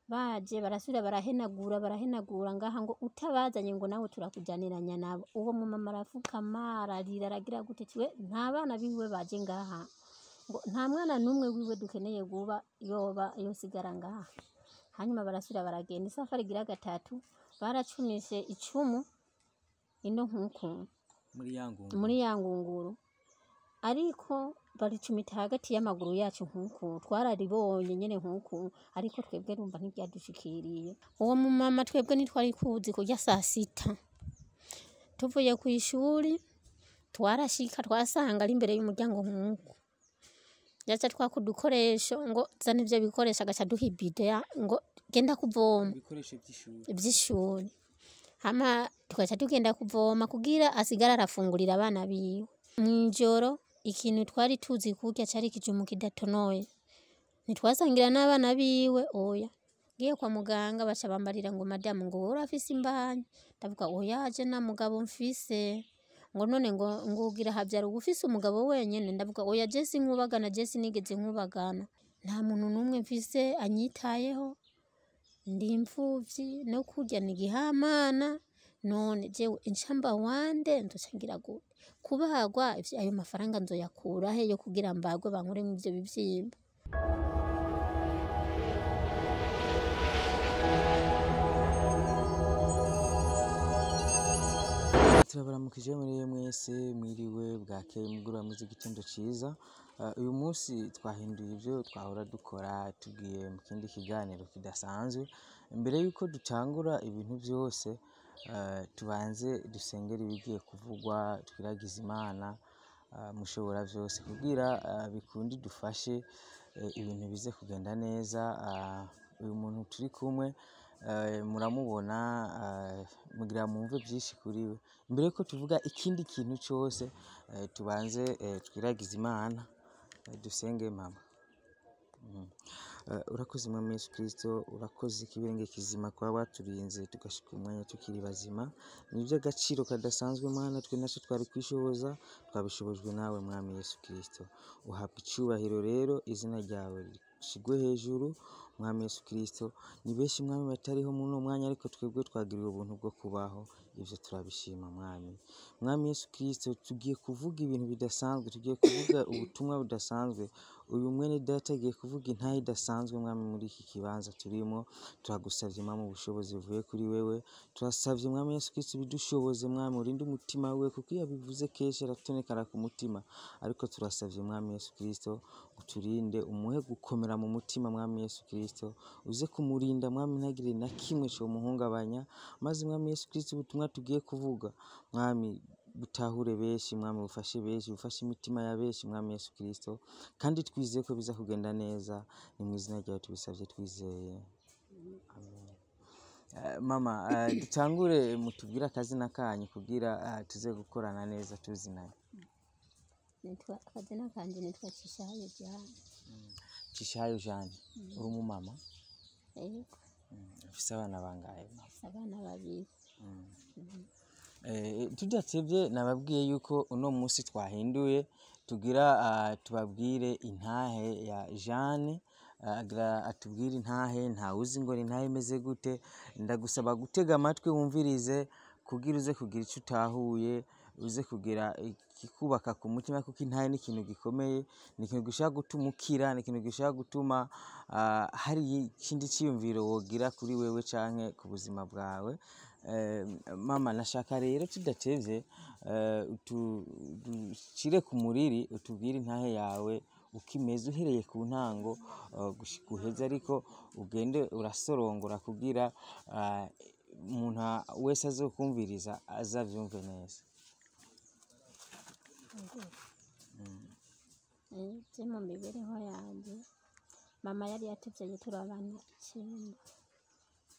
baje barasubira barahenagura ngaha ngo utabazanye ngo nawe turakujaniranya nabo. Uwo mumama arafukama ararira aragira gute tiwe nta bana biwe baje ngaha ngo nta mwana numwe wiwe dukeneye guba yoba yosigara ngaha. Hanyuma barasubira baragenda isafari igira gatatu baracumise icumu ino nkuku muri yangunguru ariko baricumita hagati y'amaguru yacu nkuku twararibonye nyene nkuku ariko twebwe rumva ntibyadushikiriye. Uwo mumama twebwe nitwari kuzi kurya saa sita tuvuye ku ishuri twarashika twasanga ari imbere y'umuryango nkuku yaca twakudukoresho ngo zana ivyo bikoresha agaca duhibide ngo genda kuvoma ibikoresho by'ishuri hama tukaca tugenda kuvoma kugira asigara arafungurira abana biwe. Mwijoro ikintu twari tuzi kurya cari kijumu kidatonoye nitwasangira n'abana biwe oya giye kwa muganga baca bambarira ngo madamu ngo urafise imbanya ndavuga oya je na mugabo mfise ngo none ngo ugira habyara ugufise umugabo wenyene ndavuga oya je sinkubagana je sinigeze nkubagana nta muntu numwe mfise anyitayeho ndi imfuvyi no kurya nigihamana none jewe incamba wande ndocangira gute kubagwa ayo mafaranga nzoyakura he yo kugira mbagwe bankore mu ivyo bivyimba. Turabaramukije muri mwese mwiriwe bwakeye mugura muzi igitondo ciza. Uyu munsi twahinduye ivyo twahora dukora tugiye mu kindi kiganiro kidasanzwe. Imbere yuko dutangura ibintu byose tubanze dusengera ibigiye kuvugwa twiragiza Imana mushobora byose kugira bikundi dufashe ibintu bize kugenda neza. Uyu muntu turi kumwe muramubona mugira mumve byinshi kuri we. Imbere ko tuvuga ikindi kintu cyose tubanze twiragiza Imana dusenge. Mama urakoze Mwami Yesu Kristo, urakoze ikibirenge kizima kwa waturinze tugashika umwanya tukiri bazima. Ni iby'agaciro kadasanzwe Mana, twe naco twari kwishoboza twabishobojwe nawe Mwami Yesu Kristo. Uhabwa icubahiro rero, izina ryawe shigwe hejuru Mwami Yesu Kristo. Ni benshi Mwami batariho muri uno mwanya ariko twebwe twagiriwe ubuntu bwo kubaho, ivyo turabishima Mwami. Mwami Yesu Kristo, tugiye kuvuga ibintu bidasanzwe, tugiye kuvuga ubutumwa budasanzwe. Uyu mwene data agiye kuvuga intahe idasanzwe Mwami muri iki kibanza turimo. Turagusavye Mwami ubushobozi buvuye kuri wewe. Turasavye Mwami Yesu Kristo bidushoboze Mwami, urinde umutima we kuko iyo bivuze kenshi aratonekara ku mutima. Ariko turasavye Mwami Yesu Kristo uturinde, umuhe gukomera mu mutima Mwami Yesu Kristo. Uze kumurinda Mwami ntagire na kimwe cyo muhungabanya. Maze Mwami Yesu Kristo ubutumwa tugiye kuvuga Mwami butahure benshi Mwami, bufashe benshi, bufashe imitima ya benshi Mwami Yesu Kristo, kandi twizeye ko biza kugenda neza. Ni mu izina ryawe tubisavye twizeye, amen. Mama dutangure mutubwira akazina kanyu kugira tuze gukorana neza tuzinanye. Nitwa akazina kanje nitwa Cishayo Jane. Cishayo Jane, uri umumama? Yego. Ufise abana bangahe? Abana babiri. Tudatevye nababwiye yuko uno munsi twahinduye tugira tubabwire intahe ya Jane. Agira atubwire intahe, ntawuzi ngo intahe imeze gute. Ndagusaba gutega amatwi wumvirize kugira uze kugira ico utahuye, uze kugira ikikubaka ku mutima kuko intahe ni ikintu gikomeye, ni ikintu gishaka gutuma ukira, ni ikintu gishaka gutuma hari ikindi ciyumviro wogira kuri wewe canke ku buzima bwawe. Mama nashaka rero tudatevye dushire ku muriri utubwire intahe yawe ukimeze uhereye ku ntango gushika uheze, ariko ugende urasorongora kugira umuntu wese azokumviriza azavyumve neza. Je mu mibereho yanje mama yari yatuvyaye turi abana 9.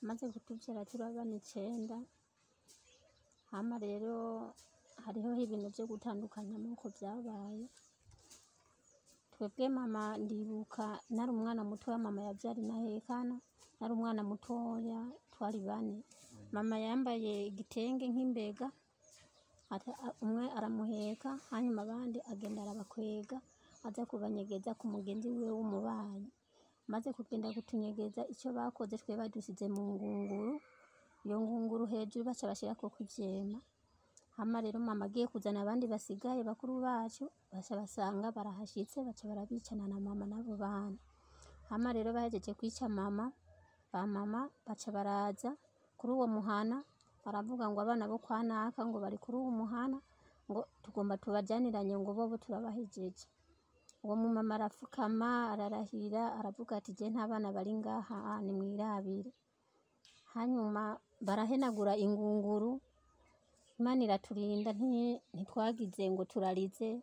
Maze kutuvyara turi abana 9, hama rero hariho ibintu vyo gutandukanya muko vyabaye. Twebwe mama ndibuka nari umwana mutoya mama yavyari nahekana, nari umwana mutoya twari 4. Mama yambaye igitenge nk'imbega, umwe aramuheka hanyuma abandi agenda arabakwega aza kubanyegeza ku mugenzi wiwe w'umubanyi. maze kugenda kutunyegeza icyo bakoze twe badusize mu ngunguru, iyo ngunguru hejuru baca bashirako kuvyema. Hama rero mama agiye kuzana abandi basigaye bakuru bacu baca basanga barahashitse baca barabicana na mama n'abo bana. Hama rero bahejeje kwica mama, ba mama baca baraza kuri uwo muhana baravuga ngo abana bo kwa naka ngo bari kuri uwo muhana ngo tugomba tubajaniranye ngo bobo turabahejeje. Uwo mumama arafukama ararahira aravuga ati je nta bana bari ngaha ni mwirabire. Hanyuma barahenagura ingunguru, Imana iraturinda ntitwagize ngo turarize,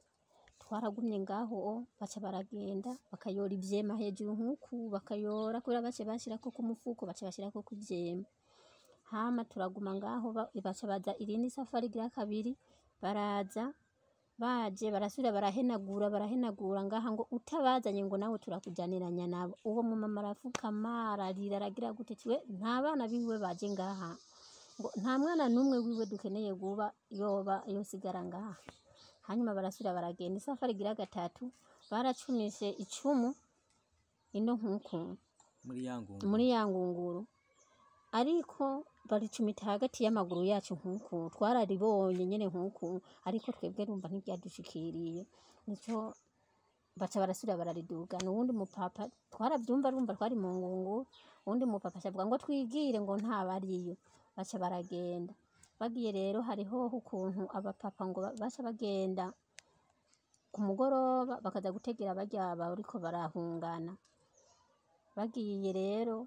twaragumye ngaho baca baragenda bakayora ivyema hejuru nkuku bakayora kubera bace bashirako ku mufuko baca bashirako kuvyema. Hama turaguma ngaho baca baza irindi safari gira kabiri baraza baje barasubira barahenagura ngaha ngo utabazanye ngo nawe turakujaniranya nabo. Uwo mumama arafukama ararira aragira gute tiwe nta bana biwe baje ngaha ngo nta mwana numwe wiwe dukeneye guba yosigara ngaha. Hanyuma barasubira baragenda isafari gira gatatu baracumise icumu ino nkuku muri ya ngunguru, ariko baricumita hagati y'amaguru yacu nkuku twararibonye nyene nkuku, ariko twebwe rumva ntiryadushikiriye nico baca barasubira bararidugana. Uwundi mupapa twaravyumva rumva twari mu ngunguru, uwundi mupapa avuga ngo twigire ngo ntabariyo, baca baragenda. Bagiye rero hariho ukuntu abapapa ngo baca bagenda ku mugoroba bakaza gutegera barya bariko barahungana. Bagiye rero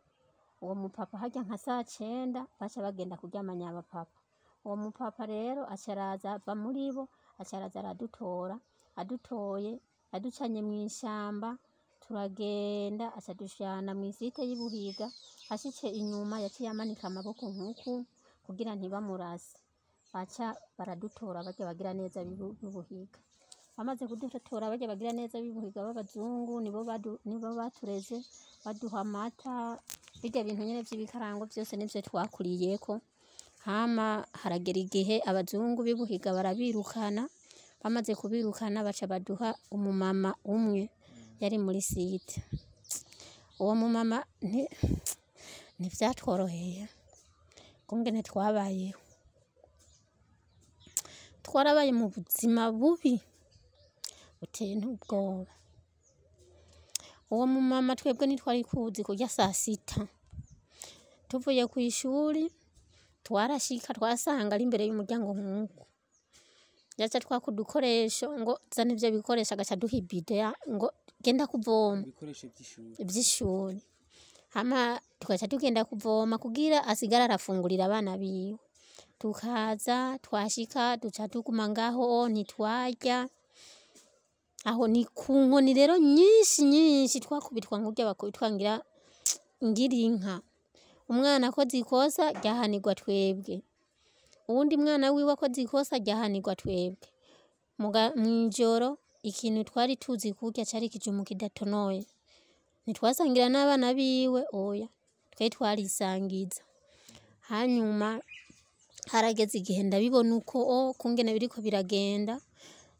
uwo mupapa harya nka 9:00 baca bagenda kuryamanya abapapa. Uwo mupapa rero acaraza ava muri bo acaraza aradutora, adutoye aducanye mw'ishamba turagenda acadushana mw'isite y'Ibuhiga. Ashitse inyuma yaciye amanika amaboko nkuku kugira ntibamurase, baca baradutora barya bagira neza b'Ibuhiga. Bamaze kudutora barya bagira neza b'Ibuhiga b'abazungu nibo batureze baduha amata birya bintu nyene vy'ibikarango vyose nivyo twakuriyeko. Hama haragera igihe abazungu b'Ibuhiga barabirukana, bamaze kubirukana baca baduha umumama umwe yari muri site. Uwo mumama ntivyatworoheye kungene twabayeho, twarabaye mu buzima bubi buteye n'ubwoba. Uwo mumama twebwe ntitwari kuzi kurya 6:00 tuvuye ku ishuri twarashika twasanga ari imbere y'umuryango nkuko yaca twakudukoresho ngo zana ivyo bikoresha agaca duha ibide ngo genda kuvoma ibikoresho vy'ishuri. Hama tukaca tugenda kuvoma kugira asigara arafungurira abana biwe, tukaza twashika duca tuguma ngaho ntitwarya. Aho ni ku nkoni rero nyinshi twakubitwa nk'urya bakubitwa ngira inka. Umwana akoze ikosa ryahanirwa twebwe, uwundi mwana wiwe akoze ikosa ryahanirwa twebwe. Mw'ijoro ikintu twari tuzi kurya cari ikijumu kidatonoye, ntitwasangira n'abana biwe oya, twari twarisangiza. Hanyuma harageze igihe ndabibona uko kungene biriko biragenda,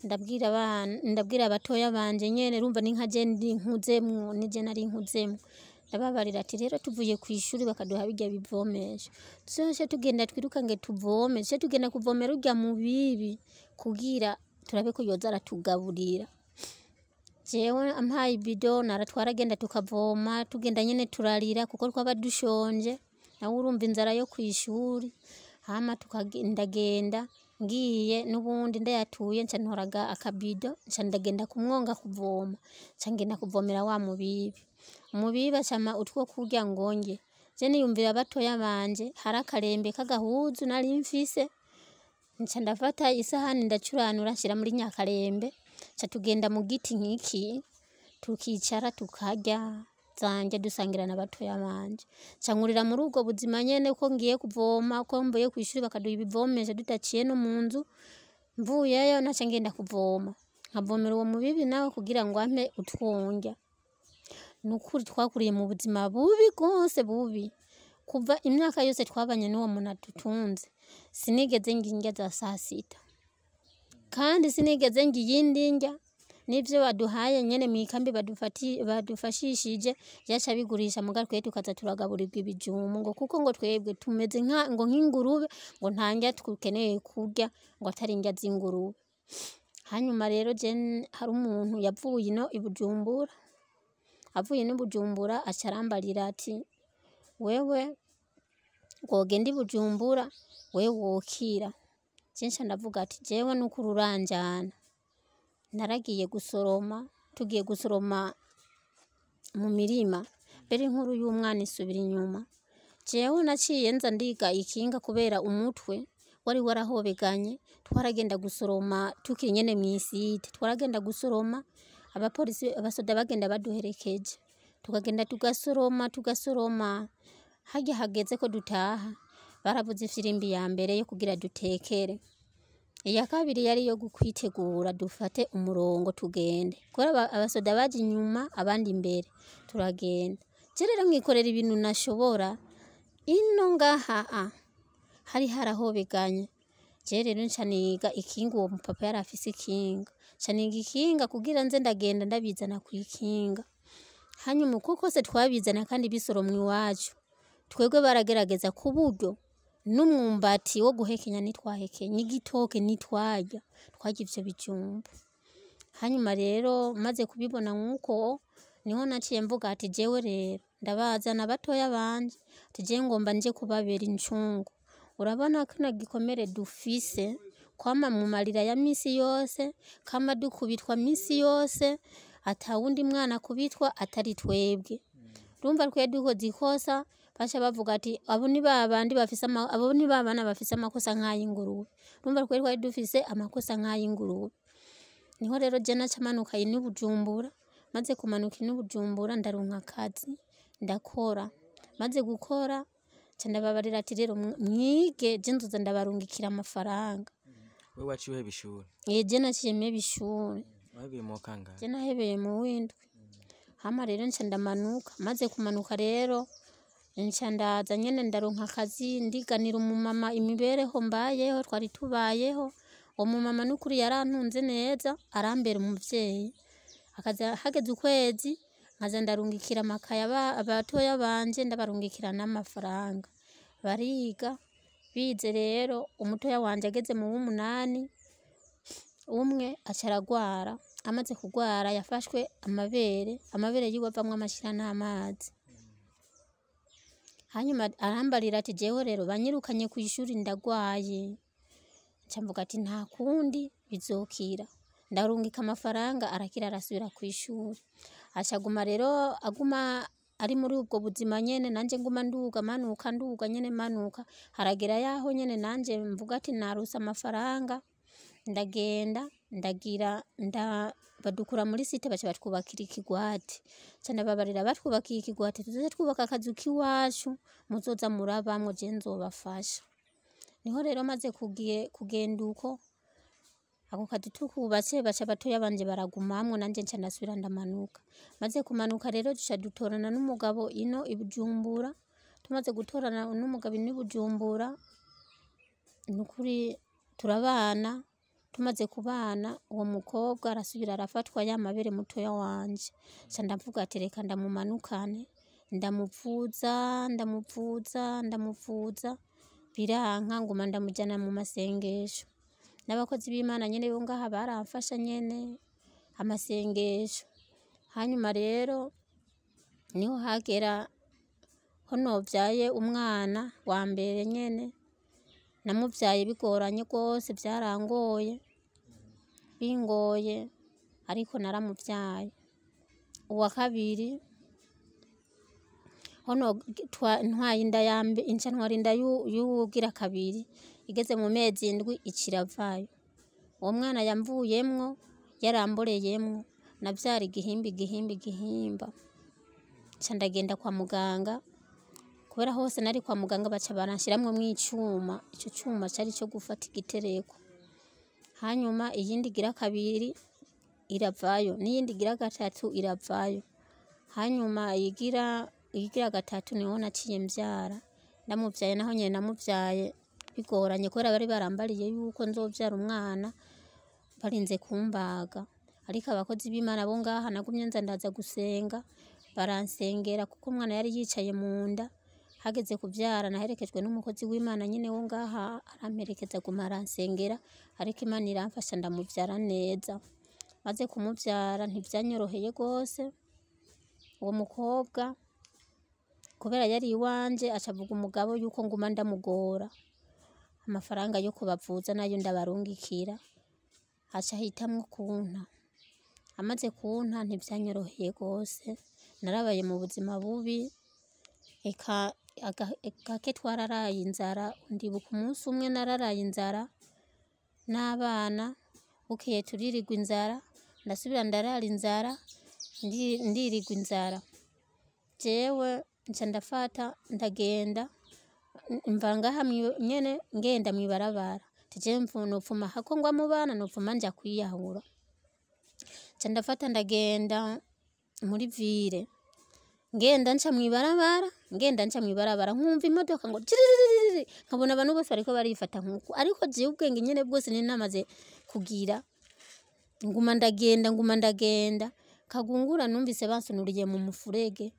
ndabwira abatoya banje nyene rumva ni nka je nkuzemwo nije nari nkuzemwo, ndababarira ati rero tuvuye ku ishuri bakaduha birya bivomesha tuzoce tugenda twirukange tuvome, tuce tugenda kuvomera urya mu bibi kugira turabe ko yoza aratugaburira. Jewe ampaye ibido naratwaragenda tukavoma tugenda nyene turarira kuko twaba dushonje, nawe urumva inzara yo kw'ishuri. Hama tukagenda ngiye n'ubundi ndayatuye nca ntoraga akabido nca ndagenda kumwonga kuvoma, nca ngenda kuvomera wa mubibi. Umubibi acama utwo kurya ngonge, je niyumvira abatoya banje hari akarembe k'agahuzu nari mfise, nca ndafata isahani ndacuranura nshira muri nyakarembe, nca tugenda mu giti nk'iki tukicara tukarya zanje dusangira n'abatoya banje. Nca nkurira muri ubwo buzima nyene ko ngiye kuvoma, ko mvuye kw'ishuri bakaduha ibivomesha tudaciye no mu nzu, mvuyeyo naca ngenda kuvoma nkavomera uwo mubibi nawe kugira ngo ampe utwonja. Nukuri twakuriye mu buzima bubi gose bubi, kuva imyaka yose twabanye n'uwo muntu adutunze sinigeze ngira indya za 6:00 kandi sinigeze ngira iyindi ndya n'ivyo baduhaye nyene mw'ikambi badufashishije yaca bigurisha muga twe tukaza turagaburirwa ibijumbu ngo kuko ngo twebwe tumeze nk'ingurube ngo nta ndya tukeneye kurya ngo atari indya z'ingurube. Hanyuma rero hari umuntu yavuye ino i Bujumbura, avuye n'i Bujumbura aca arambarira ati wewe wogenda i Bujumbura wewe wokira. Cenca ndavuga ati jewe n'ukuri uranjana. Naragiye gusoroma, tugiye gusoroma mu mirima, mbere inkuru y'umwana isubira inyuma. Jewe naciye nza ndiga ikinga kubera umutwe wari warahobeganye, twaragenda gusoroma tukiri nyene mw'isite, twaragenda gusoroma abapolisi abasoda bagenda baduherekeje, tukagenda tugasoroma, harya hageze ko dutaha baravuze ifirimbi ya mbere yo kugira dutekere, iya kabiri yari yo kwitegura dufate umurongo tugende, kubera abasoda baje inyuma abandi imbere turagenda. Je rero nkikorera ibintu nashobora, ino ngaha hari harahobeganye. Je rero nca niga ikinga, uwo mupapa yari afise ikinga, nca niga ikinga kugira nze ndagenda ndabizana kw'ikinga. Hanyuma uko kose twabizana kandi bisoromwa iwacu, twebwe baragerageza ku buryo n'umwumbati wo guhekenya ntitwahekenya, igitoke ntitwarya, twarya ivyo bijumbu. Hanyuma rero maze kubibona nk'uko niho naciye mvuga ati jewe rero ndabazana batoya banje, ati jewe ngomba nje kubabera incungu. Urabona kino gikomere dufise kwama mu marira ya misi yose, kama dukubitwa misi yose, ata wundi mwana kubitwa atari twebwe. Urumva twe dukoze ikosa baca bavuga ati abo ni babandi bafise abo ni babana bafise amakosa nk'ay'ingurube. Urumva twe twari dufise amakosa nk'ay'ingurube. Niho rero je naca manuka ino Bujumbura, maze kumanuka ino Bujumbura ndaronka akazi ndakora. Maze gukora ca ndababarira ati rero mwige je nzoza ndabarungikira amafaranga. Wewe waciye uheba ishuri? Je naciye mpeba ishuri. Wahebeye mu kangahe? Je nahebeye mu w'indwi. Hama rero nca ndamanuka, maze kumanuka rero nca ndaza nyene ndaronka akazi ndiganira umumama imibereho mbayeho, twari tubayeho. Uwo mumama n'ukuri yarantunze neza, arambera umuvyeyi. Hageze ukwezi nkaza ndarungikira amakaye abatoya banje, ndabarungikira n'amafaranga. Bariga, bize rero umutoya wanje ageze mu w'umunani, umwe aca aragwara. Amaze kugwara yafashwe amabere yiwe avamwo amashira n'amazi. Hanyuma arambarira ati jewe rero banyirukanye kw'ishuri ndagwaye. Nca mvuga ati nta kundi bizokira. Ndarungika amafaranga arakira arasubira kw'ishuri. Acaguma rero aguma ari muri ubwo buzima nyene, nanje nguma nduga manuka nyene manuka. Haragera yaho nyene nanje mvuga ati narose amafaranga, ndagenda badukura muri site baca batwubakira ikigwati. Nca ndababarira batwubakiye ikigwati tuzoze twubaka akazu k'iwacu muzoza murabamwo je nzobafasha. Niho rero maze kugenda uko ako kazi tukubatse baca batoya banje baragumamwo, nanje nca ndasubira ndamanuka. Maze kumanuka rero duca dutorana n'umugabo ino i Bujumbura. Tumaze gutorana n'umugabo ino i Bujumbura, nukuri turabana. Tumaze kubana uwo mukobwa arasubira arafatwa ya mabere mutoya wanje. Nca ndavuga ati reka ndamumanukane, ndamuvuza biranka, nguma ndamujana mu masengesho. N'abakozi b'Imana nyene bo ngaha baramfasha nyene amasengesho. Hanyuma rero niho hagera ho novyaye umwana wa mbere nyene, namuvyaye bigoranye rwose, vyarangoye bingoye, ariko naramuvyaye. Uwa kabiri hono ntwaye inda inca ntwara inda y'uwugira kabiri, igeze mu mezi indwi iciravayo. Uwo mwana yamvuyemwo yaramboreyemwo, navyara igihimba. Nca ndagenda kwa muganga, kubera hose nari kwa muganga baca baranshiramwo mw'icuma, ico cuma cari co gufata igitereko. Hanyuma iyindi igira kabiri iravayo, n'iyindi igira gatatu iravayo. Hanyuma iyigira gatatu niho naciye mvyara. Ndamuvyaye naho nyene namuvyaye bigoranye, kubera bari barambariye yuko nzovyara umwana barinze kumbaga. ariko abakozi b'Imana bo ngaha nagumye nza ndaza gusenga baransengera kuko umwana yari yicaye mu nda hageze kuvyara naherekejwe n'umukozi w'Imana nyine wo ngaha aramperekeza guma aransengera ariko Imana iramfasha ndamuvyara neza maze kumuvyara ntivyanyoroheye gose uwo mukobwa kubera yari iwanje acavuga umugabo yuko nguma ndamugora amafaranga yo kubavuza nayo ndabarungikira aca hitamwo kunta amaze kunta ntivyanyoroheye gose narabaye mu buzima bubi gake twararaye inzara ndibuka umunsi umwe nararaye inzara n'abana bukeye turirirwa inzara ndasubira ndarara inzara ndirirwa inzara jewe nca ndafata ndagenda mva ngaha nyene ngenda mwibarabara tije nopfuma hako ngwa mu bana nopfuma nja kwiyahura nca ndafata ndagenda muri ville ngenda nca mwibarabara nkumva imodoka ngo nkabona abantu bose bariko barifata nkuko ariko je ubwenge nyene bwose ninamaze kugira nguma ndagenda kagungura numvise bansunuriye mu mufurege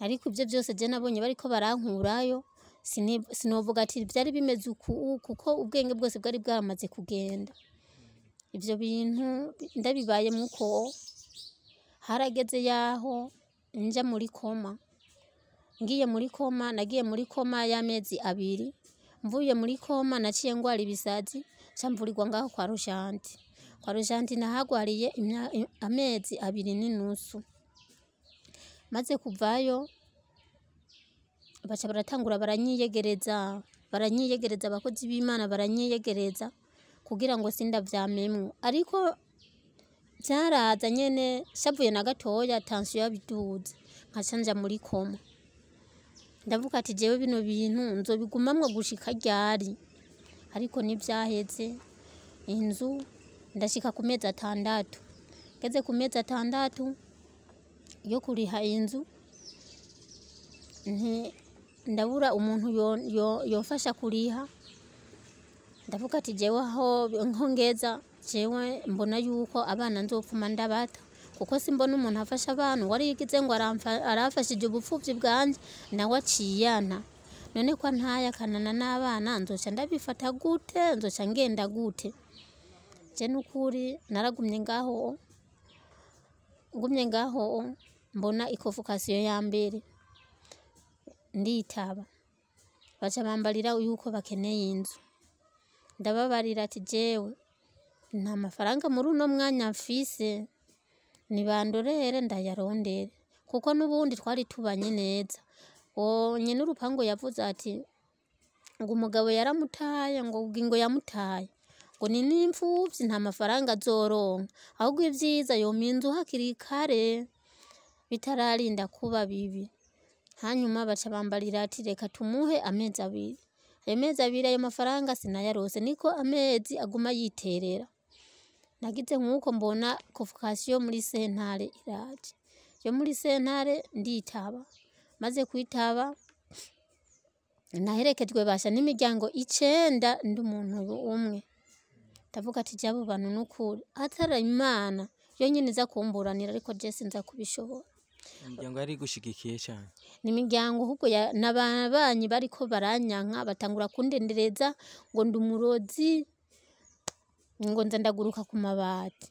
ariko ivyo byose je nabonye bariko barankurayo sinovuga ati byari bimeze kuko ubwenge bwose bwari bwamaze kugenda ivyo bintu ndabibaye muko harageze yaho nja muri koma nagiye muri koma y'amezi 2 mvuye muri koma naciye ngwara ibisazi camvurirwa ngaho kwa Rushanti nahagwariye amezi 2 n'inusu maze kuvayo baca baratangura baranyiyegereza abakozi b'Imana baranyiyegereza kugira ngo sindavyamemwo ariko byaraza nyene shavuye na gatoya tension yabiduze nkacanja muri koma ndavuga ati jewe bino bintu nzobigumamwo gushika ryari ariko nivyaheze inzu ndashika ku mezi 6 geze ku mezi 6 yo kuriha inzu ndabura umuntu yofasha kuriha ndavuga ati jewe aho nkongeza jewe mbona yuko abana nzopfuma ndabata kuko simbona umuntu afasha abantu wari yigize ngo arafashije ubupfuvyi bwanje nawe aciyana none ko ntaya kanana n'abana nzoca ndabifata gute nzoca ngenda gute je nukuri naragumye ngaho mbona ikofukasiyo ya mbere nditaba baca bambarira yuko bakeneye inzu ndababarira ati jewe nta mafaranga muri uno mwanya mfise nibandorere ndayarondere kuko nubundi twari tubanye neza nyene urupango yavuze ati ngo umugabo yaramutaye ngo yamutaye ngo ni n'imfuvyi nta mafaranga azoronka ahubwo ivyiza yominzu hakiri kare bitararinda kuba bibi hanyuma baca bambarira ati reka tumuhe amezi 2 ayo mezi 2 ayo mafaranga sinayarose niko amezi aguma yiterera nagize nkuko mbona convocation muri sentare iraje yo muri sentare nditaba maze kwitaba naherekejwe basha n'imiryango 9 ndi umuntu umwe ndavuga ati jabo bantu nukuri atara Imana yo nyine iza kumburanira ariko je sinza kubishobora imiryango yari gushigikiye cyane n'imiryango ahubwo n'ababanyi bariko baranyanka batangura kundendereza ngo ndumurozi ngo nza ndaguruka ku mabati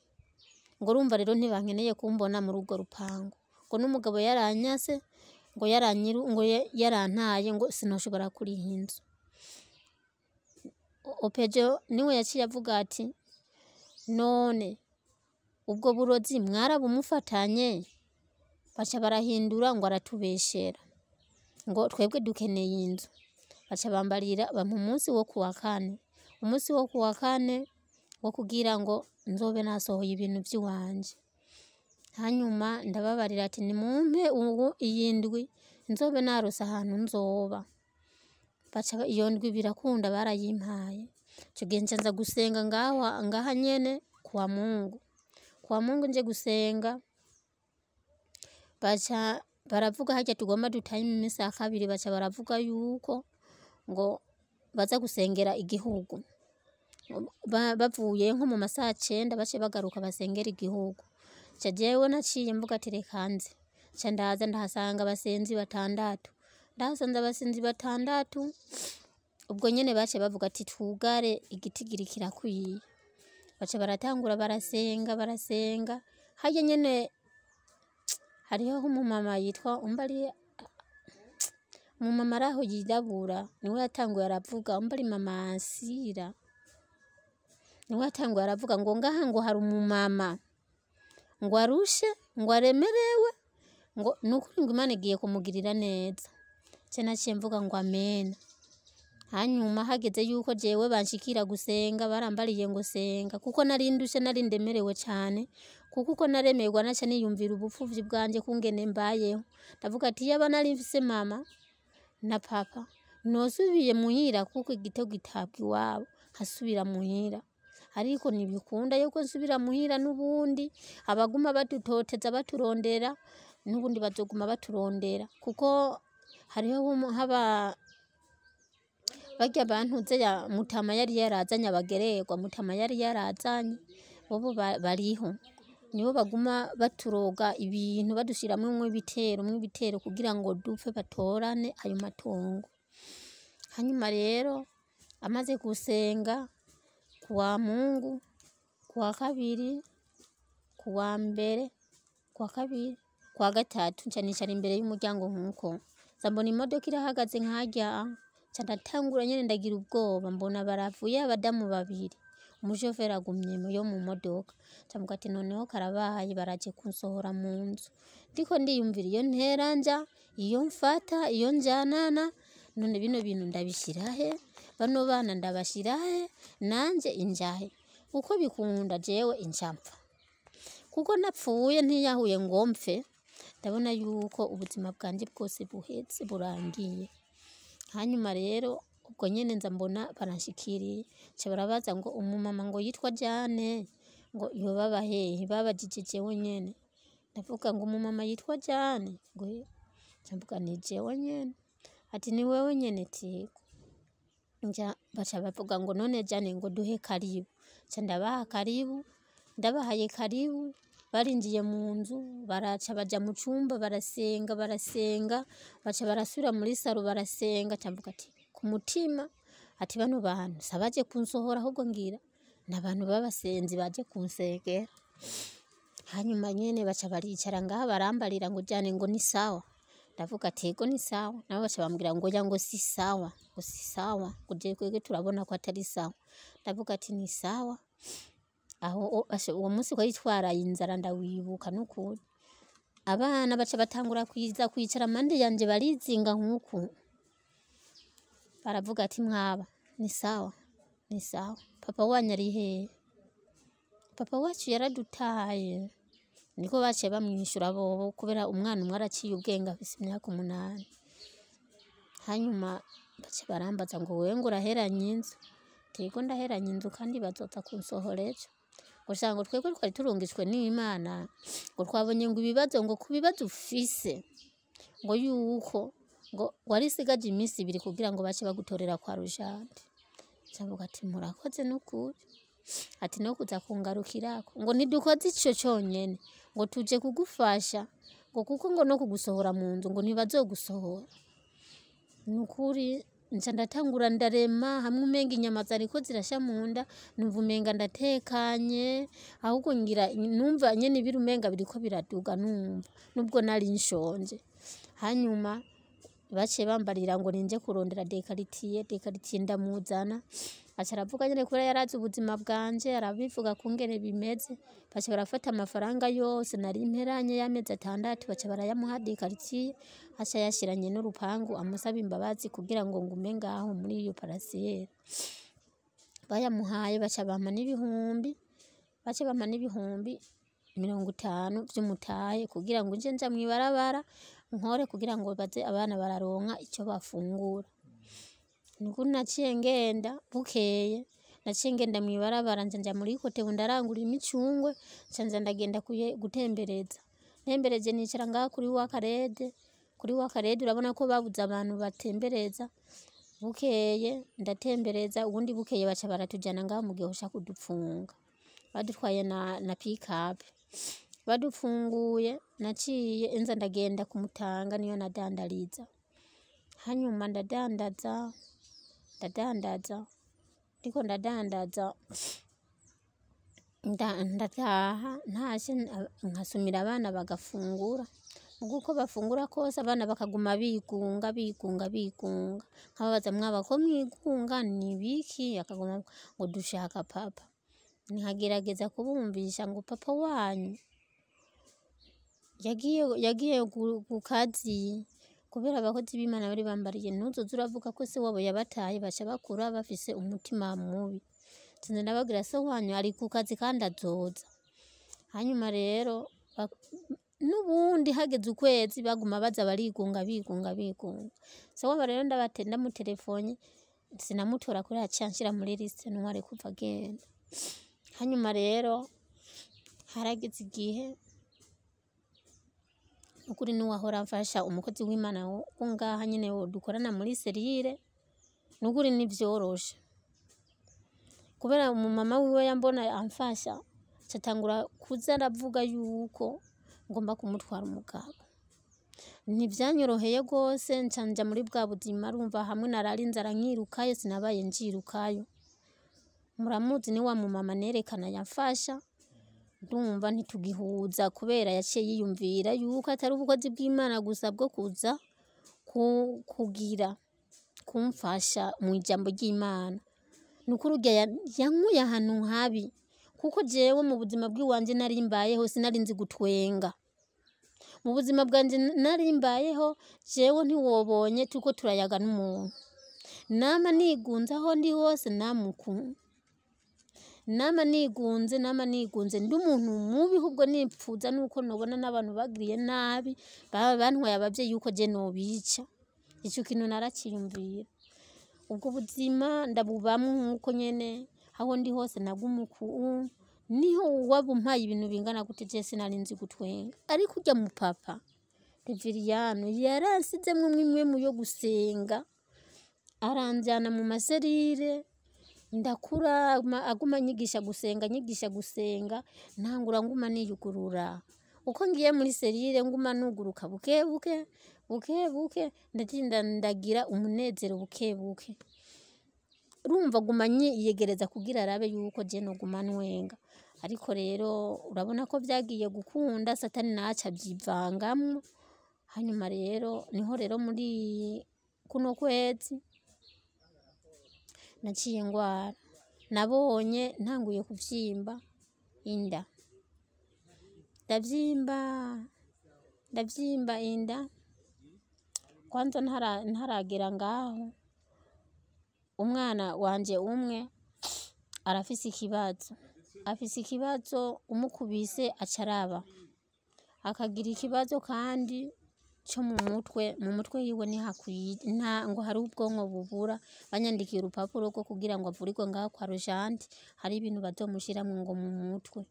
ngo urumva rero ntibankeneye kumbona muri urwo rupango ngo n'umugabo yaranyase ngo yarantaye ngo sinoshobora kuriha inzu Opejo niwe yaciye avuga ati none ubwo burozi mwarabumufatanye baca barahindura ngo aratubeshera ngo twebwe dukeneye inzu baca bambarira mu munsi wo kuwa kane wo kugira ngo nzobe nasohoye ibintu by'iwanje hanyuma ndababarira ati nimumpe ubu iyindwi nzobe narose ahantu nzoba baca iyo ndwi birakunda barayimpaye cyo genza nza gusenga ngaha nyene kwa Mungu nje gusenga baca baravuga hajya tugomba dutaye iminsi ya 2 baca baravuga yuko ngo baza gusengera igihugu bavuye nko mu masaha 9 bace bagaruka basengera igihugu ca jewe naciye mvuga ati reka nze ca ndaza ndahasanga abasenzi batandatu. Ndahasanze abasenzi batandatu, ubwo nyene baciye bavuga ati twugare igitigiri kirakwiye. Baca baratangura barasenga harya nyene hariho umumama yitwa umbari umumama araho yirabura niwe yatanguye aravuga umbari mama Ansira niwe yatanguye aravuga ngo ngaha ngo hari umumama ngo arushe ngo aremerewe ngo nukuri ngo Imana igiye kumugirira neza. Ce naciye mvuga ngo amen. Hanyuma hageze yuko jewe banshikira gusenga barambariye ngo senga kuko nari ndushe nari ndemerewe cyane kuko uko naremerwa naca niyumvira ubupfuvyi bwanje kungene mbayeho. Ndavuga ati yaba nari mfise mama na papa nosubiye muhira kuko igitego gitabwa iwabo nkasubira muhira, ariko ntibikunda yuko nsubira muhira n'ubundi abaguma badutoteza baturondera n'ubundi bazoguma baturondera kuko hariho haba barya bantuze ya Mutama yari yarazanye abagererwa Mutama yari yarazanye bobo bariho nibo baguma baturoga ibintu badushiramwe ibitero kugira ngo dupfe batorane ayo matongo. Hanyuma rero amaze gusenga kuwa Mungu kuwa kabiri kuwa mbere kuwa kabiri kuwa gatatu nca nicara imbere y'umuryango nkuko mbona imodoka irahagaze nkarya ca ndatangura nyene ndagira ubwoba mbona baravuye abadamu babiri umushoferi agumye yo mu modoka ca mvuga ati noneho karabaye baraje kunsohora mu nzu ndiko ndiyumvira iyo nteranja iyo mfata iyo njanana none bino bintu ndabishirahe bano bana ndabashirahe nanje injahe uko bikunda jewe incampfa kuko napfuye ntiyahuye ngo mpfe ndabona yuko ubuzima bwanje bwose buhetse burangiye. Hanyuma rero ubwo nyene nza mbona baranshikiriye ca barabaza ngo umumama ngo yitwa Jane ngo yoba hehe babajije jewe nyene ndavuga ngo umumama yitwa Jane ngo camvuga ni jewe nyene ati ni wewe nyene tiko nja baca bavuga ngo none Jane ngo duhe karibu ca ndabaha karibu ndabahaye karibu barinjiye mu nzu baraca baja mu cumba barasenga baca barasubira muri saro barasenga camvuga ati ku mutima ati bano bantu sabaje kunsohora ahubwo ngira n'abantu babasenzi baje kunsegera. Hanyuma nyene baca baricara ngaha barambarira ngo Jane ngo ni sawa ndavuga ati ego ni sawa nabo baca bambwira ngo ya ngo si sawa ngo je kwege turabona ko atari sawa ndavuga ati ni sawa aho uwo munsi ko yitwaraye inzara ndawibuka n'ukuri abana baca batangura kwicara mande yanje barizinga nkuku baravuga ati mwaba ni sawa papa wanyu ari hehe papa wacu yaradutaye niko baciye bamwishura bobo kubera umwana umwe araciye ubwenge afise imyaka 8. Hanyuma baca barambaza ngo wewe ngo uraheranye inzu tego ndaheranye inzu kandi bazoza kunsohorejo ngo twebwe twari turungishwe n'Imana ngo twabonye ngo ibibazo ngo kubibazo ufise ngo yuko ngo warisigaje iminsi 2 kugira ngo bace bagutorera kwa Rujandi. Camvuga ati murakoze n'ukuri ati no kuza kungarukirako ngo ntidukoze ico cyonyene ngo tuje kugufasha ngo kuko ngo no kugusohora mu nzu ngo ntibazogusohora n'ukuri nca ndatangura ndarema hamwe umenga inyama zariko zirasha munda numva umenga ndatekanye ahubwo ngira numva nyene birumenga biriko biraduga numva nubwo nari nshonje. Hanyuma bace bambarira ngo ninje kurondera dekaritiye ndamuzana aca aravuga nyene kure yarazi ubuzima bwanje arabivuga kungene bimeze bace barafata amafaranga yose nari imperanye y'amezi 6 bace barayamuha dekaritiye aca yashiranye n'urupangu amusaba imbabazi kugira ngo ngume ngaho muri iyo parasiyeri bayamuhaye baca bampa n'ibihumbi 50 vy'umutahe kugira ngo nje nja mwibarabara nkore kugira ngo baze abana bararonka icyo bafungura. Nuko naciye ngenda bukeye naciye ngenda mwibarabara nja muri kote ndarangura imicungwe nza ndagenda gutembereza ntembereje nicara ngaha kuri wa karede urabona ko babuze abantu batembereza bukeye ndatembereza ubundi bukeye baca baratujana ngaha mu gihe ushaka kudupfunga badutwaye na pick up badufunguye naciye inza ndagenda kumutanga niyo nadandariza. Hanyuma ndadandaza ndiko ndadandaza ndataha ntashe nkasumira abana bagafungura. Uko bafungura kose abana bakaguma bigunga nkababaza mwaba ko mwigunga ni biki, akaguma ngo dushaka papa. Nkagerageza kubumvisha ngo papa wanyu yagiye ku kazi, kubera abakozi b'Imana bari bambariye ntuzoze uravuga ko se wabo yabataye baca bakura bafise umutima mubi. Sinzi ndababwira se wanyu ari ku kazi kandi azoza. Hanyuma rero n'ubundi hageze ukwezi baguma baza barigunga. Se wabo rero ndamutelefone sinamutora kuri acanshira muri liste ntware kuva agenda. Hanyuma rero harageze igihe ukuri n'uwahora amfasha umukozi w'Imana wo ngaha nyene dukorana muri serire, n'ukuri nivyoroshe kubera umumama wiwe yambona amfasha catangura kuza aravuga yuko ngomba kumutwara umugabo. Ntivyanyoroheye gose ncanja muri bwa buzima, rumva hamwe nararinze aranyirukayo sinabaye njirukayo. Muramuzi ni wa mumama nerekana yamfasha, ndumva ntitugihuza kubera yaciye yiyumvira yuko atari ubukozi bw'Imana gusa bwo kuza kugira kumfasha mu ijambo ry'Imana. Nukuri urya yankuye ahantu habi, kuko jewe mu buzima bw'iwanje nari mbayeho sinari nzi gutwenga. Mu buzima bwanje nari mbayeho jewe ntiwobonye tuko turayaga n'umuntu. Nama nigunze aho ndi hose nama nigunze ndi umuntu mubi, ahubwo nipfuza nuko nobona n'abantu bagiriye nabi bantwaye abavyeyi yuko je nobica. Ico kintu narakiyumvira. Ubwo buzima ndabubamwe nkuko nyene aho ndi hose nagumuku niho wabumpaye ibintu bingana gute je sinari nzi gutwenga. Ariko urya mu papa Reveriyano yaransizemwo mwimwe mu yo gusenga, aranjana mu maserire ndakura aguma nyigisha gusenga ntangura nguma niyugurura. Uko ngiye muri serire nguma nuguruka bukebuke ndatinda ndagira umunezero bukebuke. Urumva guma yiyegereza kugira arabe yuko je no guma nwenga. Ariko rero urabona ko vyagiye gukunda, satani naca avyivangamwo. Hanyuma rero niho rero muri kuno kwezi naciye ngwara, nabonye ntanguye kuvyimba inda, ndavyimba inda. Kwanza ntaragera ngaho umwana wanje umwe arafise ikibazo, umukubise acaraba akagira ikibazo kandi cyo mu mutwe yiwe ntihakwiye, ngo hari ubwonko bubura. Banyandikiye urupapuro rwo kugira ngo avurirwe ngaho kwa Rojandi, hari ibintu bazomushiramwo ngo mu mutwe.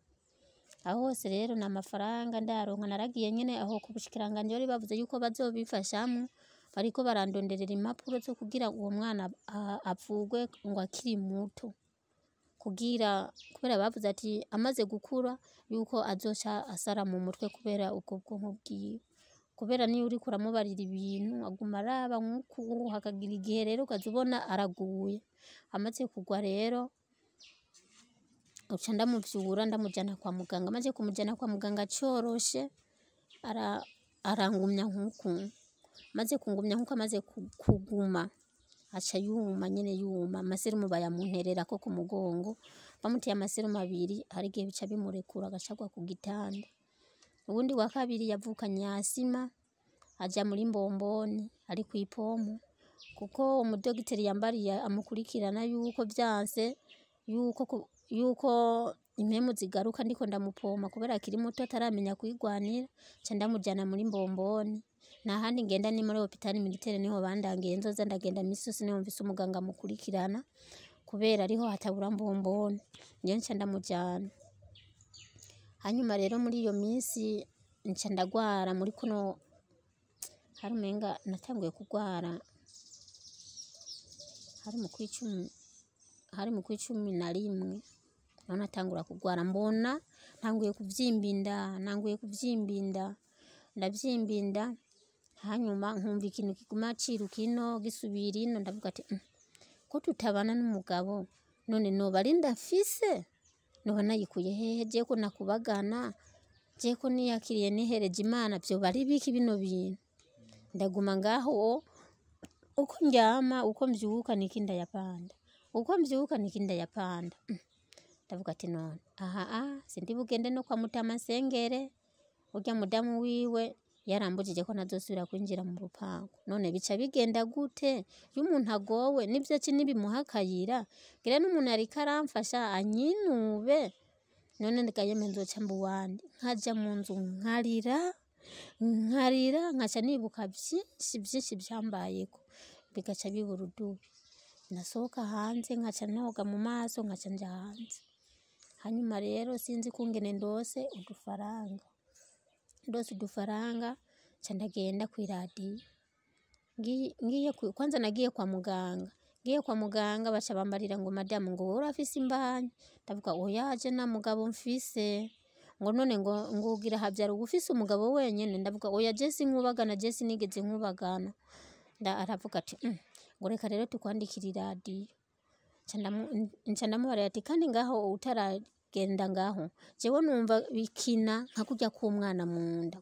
Aho hose rero n'amafaranga ndaronka, naragiye nyene aho ku bushikiranganje bari bavuze yuko bazobifashamwo, bariko barandonderera impapuro zo kugira uwo mwana avugwe ngo akiri muto, kubera bavuze ati amaze gukura yuko azoca asara mu mutwe kubera ubwo bwonko bwiwe. Kubera niyo uriko uramubarira ibintu aguma araba nk'uku, hakagira igihe rero ukazibona araguye. Amaze kugwa rero uca ndamuvyura ndamujana kwa muganga. Amaze kumujana kwa muganga coroshe arangumya nk'uku. Maze kungumya nk'uko amaze kuguma aca yuma nyene yuma. Amaserumu bayamunterera ko ku mugongo, bamuteye amaserumu 2 hari igihe bica bimurekura agacagwa ku gitanda. Ubundi wa kabiri yavukanye asima, aja muri Mbomboni ari kw'ipomo, kuko umudogiteri yambariye amukurikirana yuko vyanse yuko impemu zigaruka ndiko ndamupoma, kubera akiri muto ataramenya kwigwanira. Ca ndamujana muri Mbomboni, nahandi ngenda ni muri hopitali militaire niho bandangiye nzoza ndagenda misosi, niho mvise umuganga amukurikirana kubera ariho hatabura Mbomboni. Niyo nca ndamujana. Hanyuma rero muri iyo minsi nca ndagwara muri kuno, hari umenga natanguye kugwara hari mu kw'icumi na rimwe, naho natangura kugwara mbona nanguye kuvyimba inda ndavyimba inda hanyuma nkumva ikintu kiguma ciruka ino gisubira ino ndavuga ati ko tutabana n'umugabo none noba ari ndafise noba nayikuye hehe je ko nakubagana je ko niyakiriye nihereje Imana vyoba ari biki bino bintu ndaguma ngaho uko ndyama uko mvyuka nikinda yapanda ndavuga ati none sindi bugende no kwa Mutama nsengere urya mudamu wiwe yarambujije ko nazosubira kwinjira mu rupangu none bica bigenda gute iyo umuntu agowe nivyo ki nibimuha akayira gira n'umuntu ariko aramfasha anyinube none ndagayeme nzoca mbuwandi nkaja mu nzu nkarira nkaca nibuka vyinshi vyambayeko bigaca bibura udubi nasohoka hanze nkaca noga mu maso nkaca nja hanze hanyuma rero sinzi kungene ndose udufaranga ca ndagenda kw'iradiyo kwanza nagiye kwa muganga baca bambarira ngo madamu ngo urafise imbanyi ndavuga oyaje na mugabo mfise ngo none ngo ugira havyara ugufise umugabo wenyene ndavuga oya je sinkubagana je sinigeze nkubagana aravuga ati ngo reka rero tukwandikira iradiyo nca ndamubarira ati kandi ngaho utaragenda ngaho jewe numva bikina nka kurya k'umwana mu nda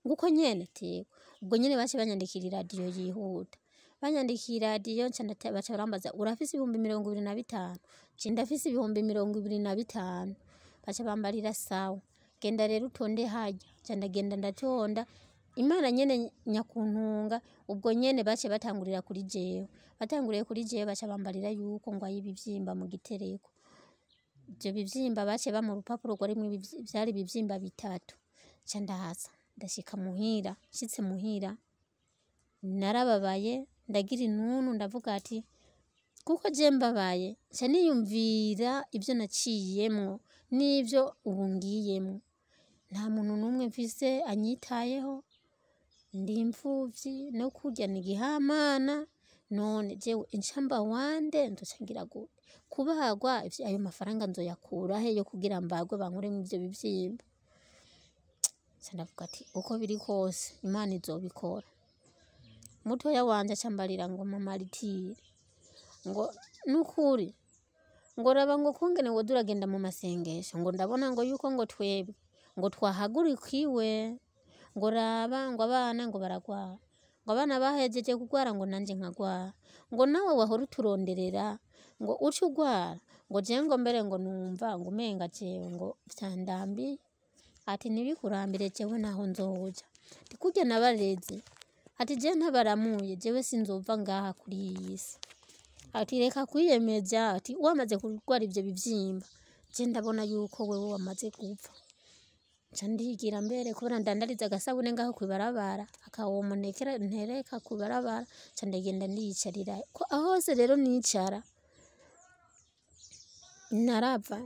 nguko nyene tego ubwo nyene bace banyandikira iradiyo yihuta banyandikira iradiyo baca barambaza urafise 25,000 je ndafise 25,000 baca bambarira sawa genda rero utonde harya ca ndagenda ndatonda Imana nyene nyakuntunga ubwo nyene bace batanguriye kuri jewe baca bambarira yuko ngo ayibivyimba mu gitereko ivyo bivyimba bace bamu rupapuro rwarimwe vyari bivyimba 3 ca ndahaza ndashika muhira nshitse muhira narababaye ndagira intuntu ndavuga ati kuko je mbabaye ca niyumvira ivyo naciyemwo n'ivyo ubu ngiyemwo nta muntu n'umwe mfise anyitayeho ndi imfuvyi no kurya nigihamana none jewe incamba wande nzoca ngira gute kubagwa ayo mafaranga nzoyakura he yo kugira mbagwe bankuremo ivyo bivyimba ndavuga ati uko biri kose Imana izobikora mutoya wanje acambarira ngo mama Litire ngo nukuri ngo raba ngo kungene ngo duragenda mu masengesho ngo ndabona ngo yuko ngo twebwe ngo twahagurikiwe ngo raba ngo abana ngo baragwara ngo abana bahejeje kugwara ngo nanje nkagwara ngo nawe wahora uturonderera ngo uce ugwara ngo je ngo mbere ngo numva ngo umenga jewe ngo vyandambi ati nibikurambire jewe naho nzoja ndikurya nabareze ati je ntabaramuye jewe sinzova ngaha kuri iyi si ati reka kwiyemeza ati wamaze kurwara ivyo bivyimba je ndabona yuko wewe wamaze gupfa ca ndigira mbere kubera ndandariza agasabune ngaho kwibarabara akawomonekera ntereka kwibarabara ca ndagenda ndiyicarira ko ahose rero nicara narava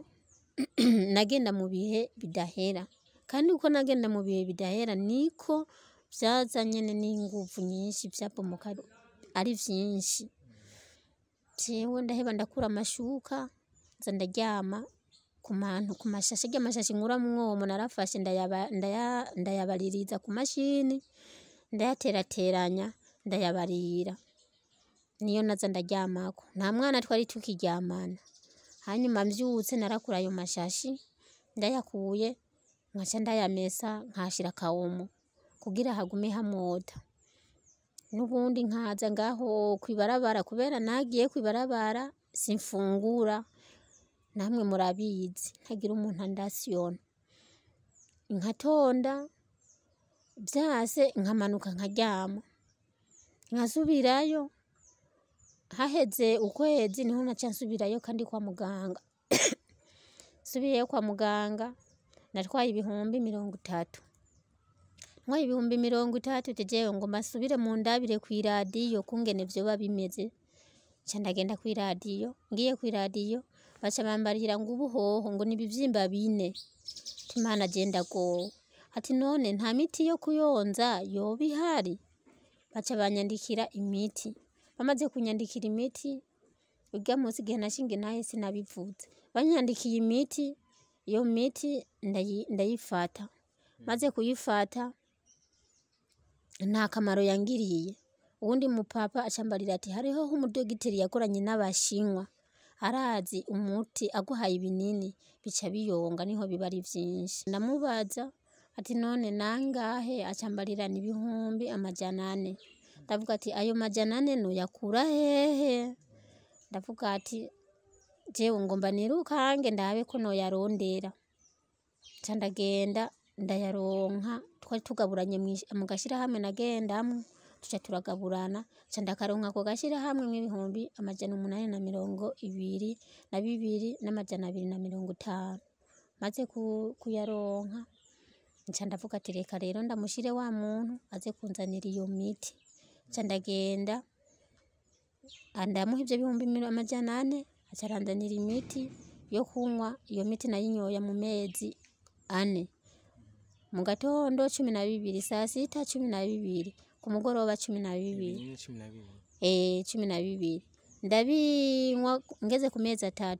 nagenda mu bihe bidahera kandi uko nagenda mu bihe bidahera niko vyazanye n'inguvu nyinshi vyabomoka ari vyinshi jewe ndaheba ndakura amashuka nza ndaryama ku mashashi ry'amashashi nkura mwomo narafashe ndayabaririza ku mashini ndayaterateranya ndayabarira niyo naza ndaryamako nta mwana twari tukiryamana hanyuma mvyutse narakura ayo mashashi ndayakuye nkaca ndayamesa nkashira kawomo kugira hagume hamota nubundi nkaza ngaho kwibarabara kubera nagiye kwibarabara simfungura namwe murabizi ntagira umuntu andasiyona nkatonda vyase nkamanuka nkaryama nkasubirayo haheze ukwezi niho naca nsubirayo kandi kwa muganga subiyeyo kwa muganga natwaye 30,000 ntwaye 30,000 tejewe ngo masubire mu ndabire kw'iradiyo kungene vyoba bimeze ca ndagenda kw'iradiyo ngiye kw'iradiyo baca bambarira ngo ubuhoho ngo nibivyimba 4 Imana agenda go ati none nta miti yo kuyonza yoba ihari baca banyandikira imiti bamaze kunyandikira imiti urya munsi gihe nashinge nahe sinabivuze banyandikiye imiti iyo miti ndayifata, maze kuyifata nta kamaro yangiriye. Uwundi mupapa acambarira ati hariho umudogiteri yakoranye n'abashinwa, arazi umuti aguhaye ibinini bica biyonga niho biba ari vyinshi. Ndamubaza ati none nangahe? Acambarira ni 400. Ndavuga ati ayo 400 noyakura hehe? Ndavuga ati jewe ngomba nirukange ndabe ko noyarondera. Ca ndagenda ndayaronka, twari tugaburanye mu gashirahamwe nagendamwo, tuca turagaburana, ca ndakaronka ako gashirahamwe mw'ibihumbi 822 n'amajana 250. Maze kuyaronka nca ndavuga ati reka rero ndamushire wa muntu aze kunzanira iyo miti. Ca ndagenda ndamuha ivyo 400, aca aranzanira imiti yo kunywa. Iyo miti nayinyoye mu mezi 4, mu gatondo 12, saa sita 12, ku mugoroba 12. 12 ndabinywa. Ngeze ku mezi 3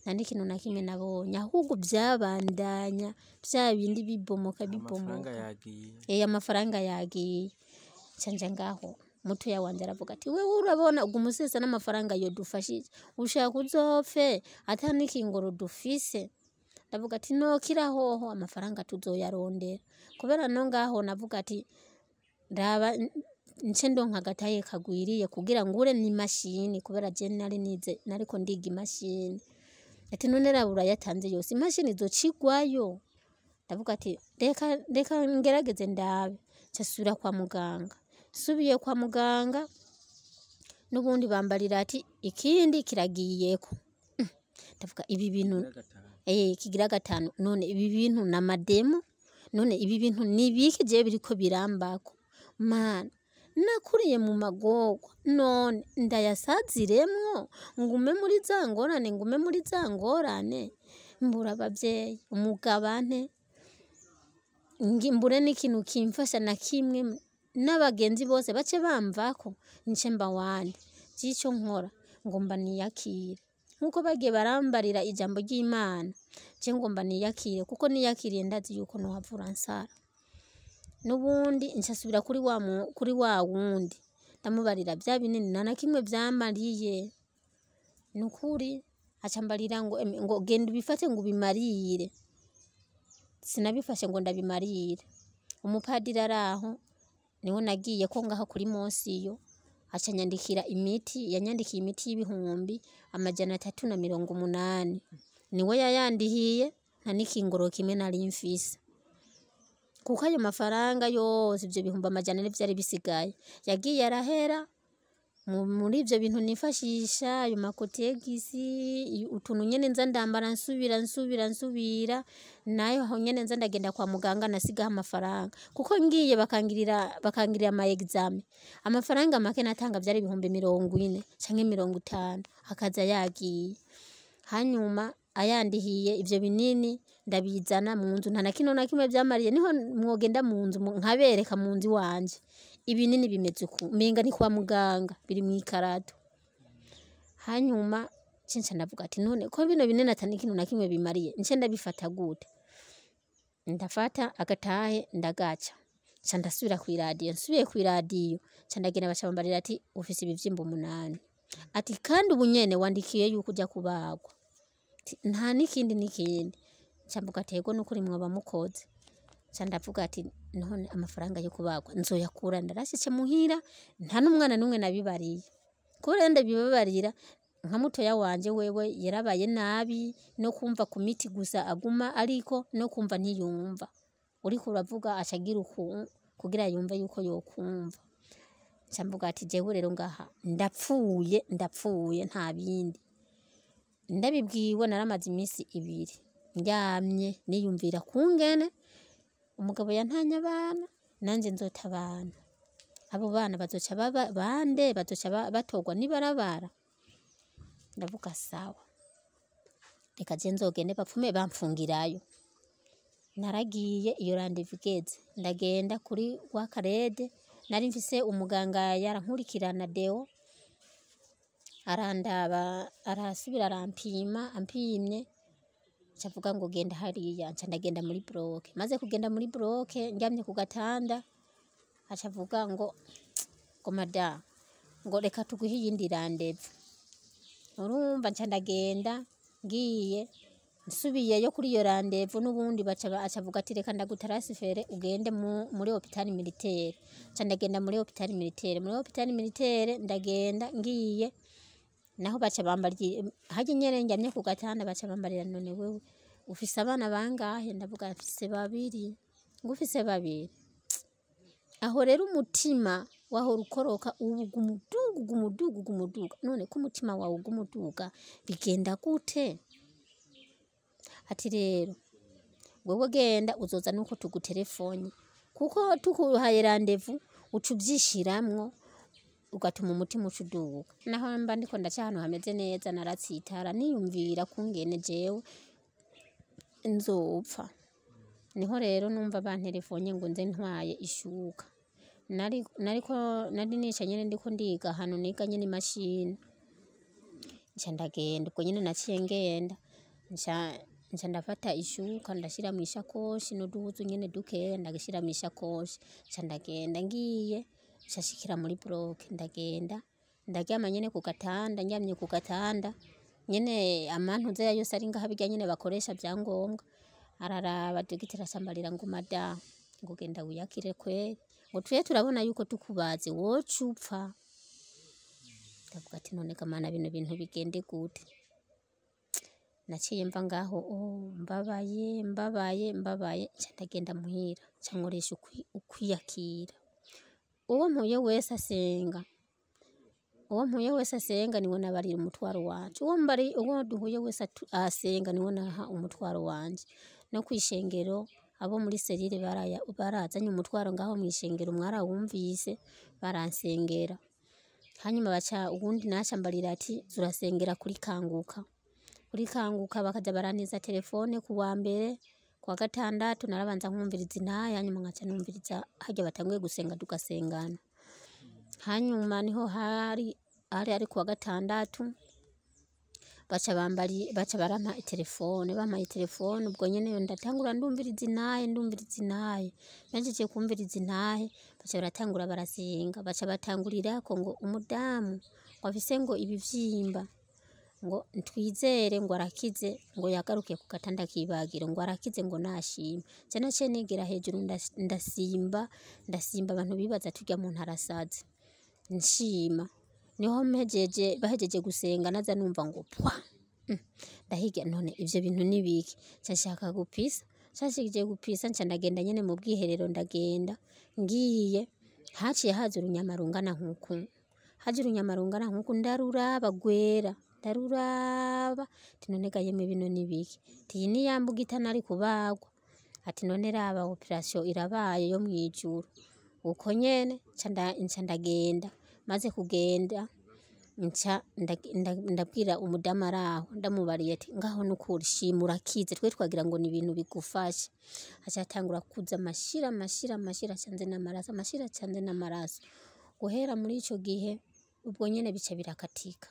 nta n'ikintu na kimwe nabonye, ahubwo vyabandanya vya bindi bibomoka. Amafaranga yagiye. Canja ngaho mutoya wanje aravuga ati wewe urabona ubwo umusesa n'amafaranga yodufashije, ushaka uzopfe ata n'ikingoro dufise. Ndavuga ati nokira hoho amafaranga tuzoyarondera. Kubera no ngaho navuga ati raba nce ndonka agataye kagwiriye kugira ngure n'imashini, kubera je nariko ndiga imashini. Ati none rabura yatanze yose imashini izocigwayo. Ndavuga ati reka ngerageze ndabe. Casubira kwa muganga. Subiye kwa muganga n'ubundi bambarira ati ikindi kiragiyeko. Ndavuga ibi bintu kigira 5. None ibi bintu namademo, none ibi bintu nibiki je biriko birambako. Mana nakuriye mu magorwa, none ndayasaziremwo ngume muri za ngorane, mbura abavyeyi, umugabane, mbure n'ikintu kimfasha na kimwe, n'abagenzi bose bace bamvako nce mba wande. Cico nkora ngomba niyakire, nkuko bagiye barambarira ijambo ry'Imana, je ngomba niyakire, kuko niyakiriye ndazi yuko nohavura nsara. Nubundi ncasubira kuri wa wundi ndamubarira vya binini nta kimwe vyamariye. Nukuri acambarira ngo genda ubifate ngo bimarire. Sinabifashe ngo ndabimarire. Umupadiri araho niho nagiye ko ngaho kuri Monsiyo, acanyandikira imiti, yanyandikiye imiti y'ibihumbi 380. Niwe yayandihiye nta n'ikingoro kimwe nari mfise. Kuko ayo mafaranga yose ivyo 400 vyari bisigaye yagiye arahera muri ivyo bintu nifashisha, ayo makotegisi, utuntu nyene nza ndambara nsubira nayo aho nyene nza ndagenda kwa muganga nasigaho amafaranga. Kuko ngiye bakangirira ama examen, amafaranga make natanga vyari 40 canke 50 akaza yagiye. Hanyuma ayandihiye ivyo binini ndabizana mu nzu, nta na kimwe vyamariye. Niho mwogenda mu nzu nkabereka mu nzu wanje ibinini bimeze uku, menga ni kwa muganga, biri mu ikarato. Hanyuma cinca ndavuga ati none ko bino binini ata n'ikintu na kimwe bimariye, nce ndabifata gute? Ndafata agatahe ndagaca, ca ndasubira kw'iradiyo. Nsubiye kw'iradiyo ca ndagenda bacambarira ati ufise ibivyimba 8. Ati kandi ubu nyene wandikiye yuko uja kubagwa. Nta n'ikindi. Cambuga atego n'ukuri mwaba mukoze. Ca ndavuga ati none amafaranga yo kubagwa nzoyakura. Ndarashitse muhira nta n'umwana n'umwe nabibariye. Kubera ndabibabarira nka mutoya wanje wewe yarabaye nabi no kumva ku miti gusa aguma, ariko no kumva ntiyumva. Uriko uravuga acagira uku kugira yumve yuko yokumva. Cambuga ati jewe rero ngaha ndapfuye nta bindi. Ndabibwiwe naramaze imisi 2 ndyamye niyumvira kungene umugabo yantanya abana nanje nzota abana. Abo bana bazoca bande, bazoca batogwa nibarabara. Ndavuga sawa, reka je nzogende bapfume bamfungirayo. Naragiye iyo randevigeze, ndagenda kuri wa Karede, nari mfise umuganga yarankurikirana Deo, arandaba arasubira arampima, ampimye acavuga ngo genda hariya, nca ndagenda muri bloke, maze kugenda muri bloke ndyamye ku gatanda acavuga ngo madamu ngo reka tuguhe iyindi randevu. Urumva nca ndagenda ngiye nsubiyeyo kuri iyo randevu n'ubundi acavuga ati reka ndagutarasifere ugende muri hopitali militaire. Nca ndagenda muri hopitali militaire ndagenda ngiye naho baca bambarira haje nyene njyamye ku gatanda baca bambarira none wewe ufise abana bangahe? Ndavuga afise 2. Ngufise 2. Aho rero umutima waho rukoroka gumuduga none ko umutima wawe gumuduga bigenda gute? Ati rero wewe genda uzoza nuko tugutelefone kuko tukuhaye randevu ucubyishiramwo ugatuma umutima ucuduga. Naho mba ndiko ndaca hano hameze neza naratsitara niyumvira kungene jewe nzopfa. Niho rero numva bantelefone ngo nze ntwaye ishuka. Nari nicaye nyene ndiko ndiga hano niga nyene imashini. Nca ndagenda ubwo nyene naciye ngenda nca ndafata ishuka ndashira mu ishakoshi n'uduhuzu nyene dukeya ndagashira mu ishakoshi. Nca ndagenda ngiye nshashikira muri bloke ndagenda ndaryama nyene ku gatanda ndyamye ku gatanda nyene amantuze yose ari ngaha bijya nyene bakoresha byangombwa. Araraba dogiteri asambarira ngo madamu ngo genda wiyakire kweri ngo tuye turabona yuko tukubaze wocu upfa. Ndavuga ati none kamana bino bintu bigende gute? Naciye mva ngaho mbabaye nca ndagenda muhira nca nkoresha ukwiyakira. Uwo mpuye wese asenga niwe nabarira umutwaro wanje. Uwo duhuye wese asenga niwe naha umutwaro wanje. No kwishengero abo muri serire barazanye umutwaro ngaho mwishengero mwarawumvise baransengera. Hanyuma baca ubundi nacambarira ati zurasengera kuri kanguka. Kuri kanguka bakaza baraniza telefone ku wa mbere kwa gatandatu narabanza nkumviriza intaya hanyuma ngaca numviriza hajya batanguye gusenga tugasengana. Hanyuma niho hari ku wa gatandatu baca barampa telefone bampaye telefone ubwo nyene ndatangura ndumviriza intahe najeje kumviriza intahe baca baratangura barasenga baca batangurira ko ngo umudamu wafise ngo ibivyimba ngo ntwizere ngo arakize ngo yagaruke ku gatanda kibagiro ngo arakize ngo nashima. Cyane cyane negera hejuru ndasimba abantu bibaza tujya mu ntarasaze nshima. Niho bahejeje gusenga naza numva ngo pwa ndahiga none ivyo bintu nibiki cyashaka gupisa cyashikije gupisa nca ndagenda nyene mu bwiherero ndagenda ngiye haciye haza urunyamarungana nkuko ndaruraba gwera ndaruraba ati none gayeme bino nibiki ti ni yambuga itanari kubagwa ati none raba operation irabaye yo mwijuru uko nyene nca ndagenda maze kugenda nca ndabwira umudamu araho ndamubariye ati ngaho nukuri shimura kize twe twagira ngo ni ibintu bigufashe. Acatangura kuza amashira canze n'amaraso guhera muri ico gihe ubwo nyene bica birakatika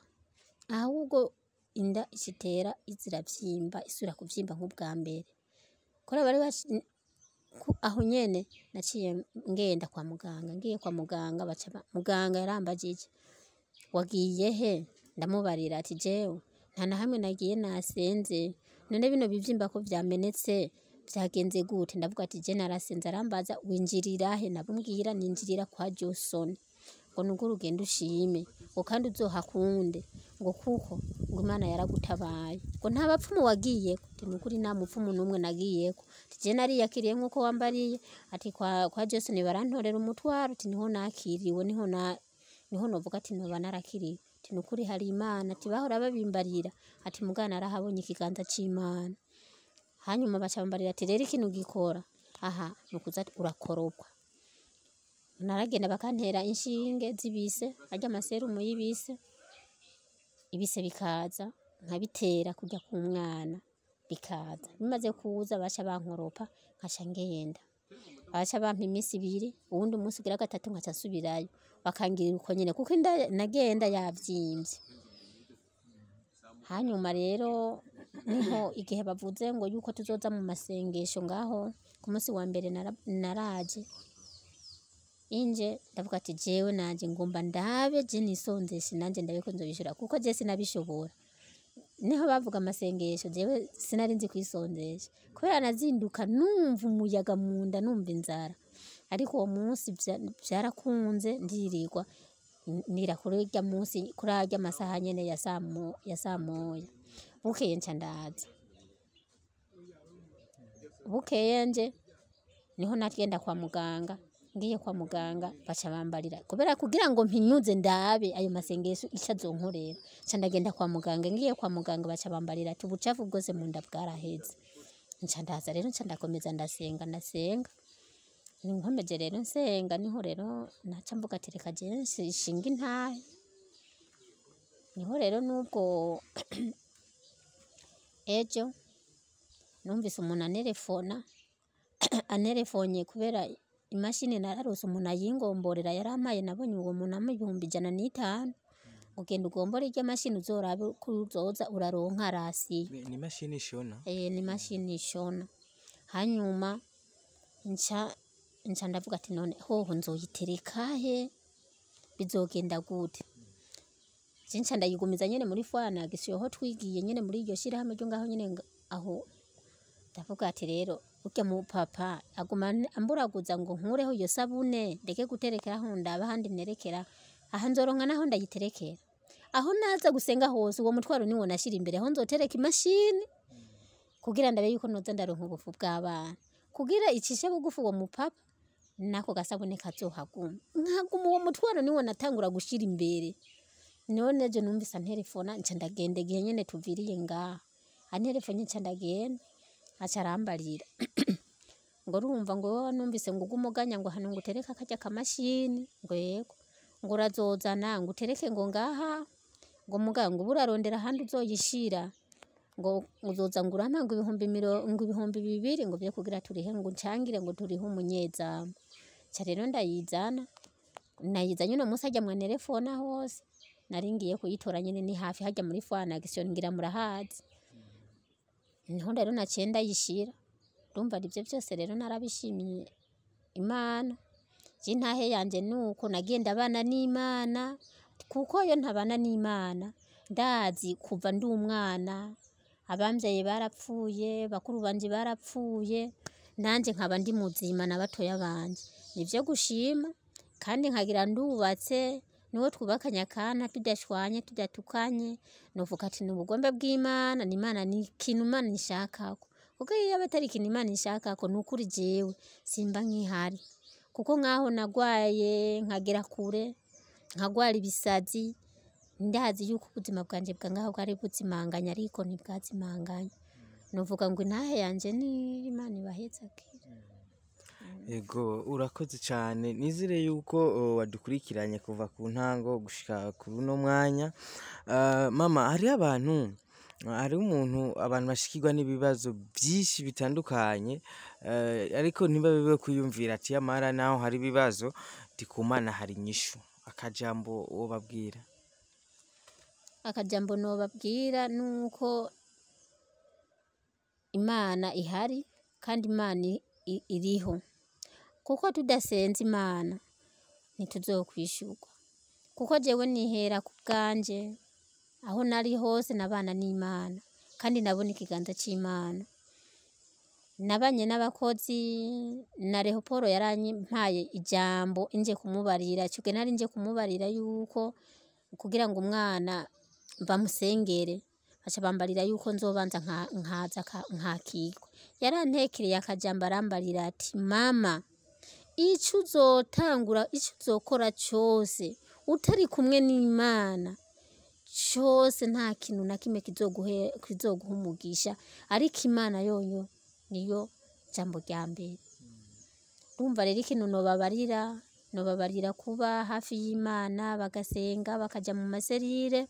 ahubwo inda ishitera iziravyimba isura kuvyimba nk'ubwa mbere kora bari aho nyene naciye ngenda kwa muganga ngiye kwa muganga baca muganga yarambagije wagiye he ndamubarira ati jewe nta na hamwe nagiye nasenze none bino bivyimba ko vyamenetse vyagenze gute ndavuga ati je narasenze arambaza winjirira he nabumwira ninjirira kwa Johnson ngo nuko urugendo ushime ngo kandi uzohakunde ngo kuko ngo Imana yaragutabaye ngo nta bapfumu wagiye ati nukuri nta mupfumu numwe nagiyeko ati je nariyakiriye nkuko wambariye ati kwa Johnson barantorera umutwaro ati niho nakiriwe niho novuga ati no banarakiriye ati nukuri hari Imana ati bahora babimbarira ati mugana arahabonye ikiganza c'Imana. Hanyuma bacambarira ati rero ikintu gikora aha nukuza urakoropwa. Naragenda bakantera inshinge zibise ajya amaserumu y'ibise ibise bikaza nkabitera kujya ku mwana bikaza bimaze kuza baca bankoropa nkaca ngenda baca bampa iminsi 2 uwundi umunsi ugira gatatu nkaca subirayo bakangirira uko nyene kuko nagenda yavyimbye. Hanyuma rero niho igihe bavuze ngo yuko tuzoza mu masengesho ngaho ku munsi wa mbere naraje inje ndavuga ati jewe nanje ngomba ndabe je nisonzeshe nanje ndabe ko nzobishura kuko je sinabishobora. Niho bavuga amasengesho jewe sinari nzi kwisonzesha kubera nazinduka numva umuyaga munda numva inzara, ariko uwo munsi byarakunze ndirirwa nira kuri urya munsi kuri arya masaha nyene ya saa moya. Bukeye nca ndaza, bukeye nje niho nagenda kwa muganga. Ngiye kwa muganga baca bambarira kubera kugira ngo mpinyuze ndabe ayo masengesho ico azonkorera, nca ndagenda kwa muganga. Ngiye kwa muganga baca bambarira ati ubucafu bwose mu nda bwaraheze. Nca ndaza rero nca ndakomeza ndasenga ninkomeje rero nsenga, niho rero naca mvuga ati reka je nshinga intahe. Niho rero nubwo ejo numvise umuntu anerefonye kubera imashini nararose umuntu ayingomborera yarampaye. Nabonye uwo muntu ama 150 ugenda ugombora irya mashini uzorabe kuzoza uraronka rasiyo. Ni mashini ishona? Ni mashini ishona. Hanyuma nca ndavuga ati none hoho nzoyitereka he, bizogenda gute? Nca ndayigumiza nyene muri Fwanagisi ho twigiye nyene muri iryo shirahamwe ryo ngaho nyene aho. Ndavuga ati rero urya mu papa aguma amburaguza ngo nkureho iyo sabune ndeke guterekera aho ndaba handi nerekera aha nzoronka naho ndayiterekera. Aho naza gusenga hose uwo mutwaro niwo nashira imbere aho nzotereka imashini kugira ndabe yuko noza ndaronka ubufu bw'abana kugira icishe bugufu uwo mu papa nako gasabune kazohaguma. Nkaguma uwo mutwaro niwo natangura gushira imbere. None je numvise telefona nca ndagenda igihe nyene tuviriye ngaha. Telefone nca ndagenda aca arambarira ngo urumva ngo numvise ngo ugumuganya ngo hano ngutereka kajya kamashini ngo yego ngo urazozana ngo utereke ngo ngaha ngo muganga burarondera handi uzoyishira ngo uzoza ngo urampa ngo 200 ngo byo kugira turihe ngo ncangire ngo turihe umunyezamu. Ca rero nayizanye no musajya mwa telefone hose naringiye kuyitora nyene ni hafi hajya muri Fwanagisi ngira murahazi. Niho rero nacenda yishira ndumva ivyo byose rero narabishimiye Imana. Intahe yanje nuko nagenda abana n'Imana kuko yo ntabana n'Imana ndazi kuva ndi umwana abamvyaye barapfuye bakuru banje barapfuye nanje nkaba ndi muzima na batoya banje. Nivyo gushima kandi nkagira ndubatse niwo twubakanya kana tudashwanye tudatukanye novuga ati n'ubugombe bw'Imana n'Imana ni kintu Imana ishakako kuko iyo abatari kintu Imana ishakako nukuri jewe simba nkihari kuko nkaho nagwaye nkagera kure nkagwara ibisazi ndazi yuko ubuzima bwanje bwangaho bwari buzimanganya ariko ntibwazimanganya. Novuga ngo intahe yanje ni Imana ibahezake. Ego urakoze cyane nizire yuko wadukurikiranye kuva ku ntango gushika kuri uno mwanya. Mama hari abantu umuntu abantu bashikirwa n'ibibazo byinshi bitandukanye ariko ntibabe kuyumvira ati yamara naho hari ibibazo ndikumana hari nyishu. Akajambo wo babwira? Akajambo no babwira nuko Imana ihari kandi Imana iriho kuko tudasenze Imana ntituzokwishurwa kuko jewe nihera ku bwanje aho nari hose nabana n'Imana kandi nabona ikiganza c'Imana. Nabanye n'abakozi na Leoporo yaranyimpaye ijambo inje kumubarira cyuke nari nje kumubarira yuko kugira ngo umwana bamusengere baca bambarira yuko nzobanza nkaza nkakirwa. Yarantekereye akajambo arambarira ati mama ico uzotangura ico uzokora cyose utari kumwe n'Imana cyose nta kintu na kimwe kizoguha umugisha ariko Imana yoyo niyo jambo rya mbere. Urumva rero ikintu nobabarira kuba hafi y'Imana bagasenga bakaja mu maserire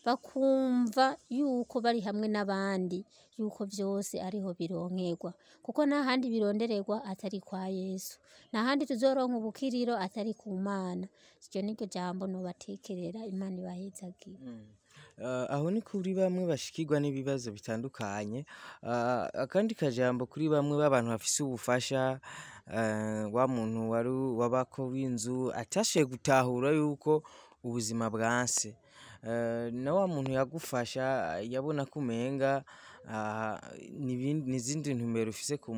bakumva yuko bari hamwe n'abandi, yuko byose ariho bironkerwa, kuko nta handi birondererwa atari kwa Yesu, nta handi tuzoronka ubukiriro atari ku Mana. Iryo niryo jambo nobatekerera. Imana ibahezagire. Aho ni kuri bamwe bashikirwa n'ibibazo bitandukanye. Akandi kajambo kuri bamwe b'abantu bafise ubufasha, wa muntu wabako w'inzu atashoboye gutahura yuko ubuzima bwanse, na wa muntu yagufasha yabona ko umenga n'izindi ntumbero ufise ku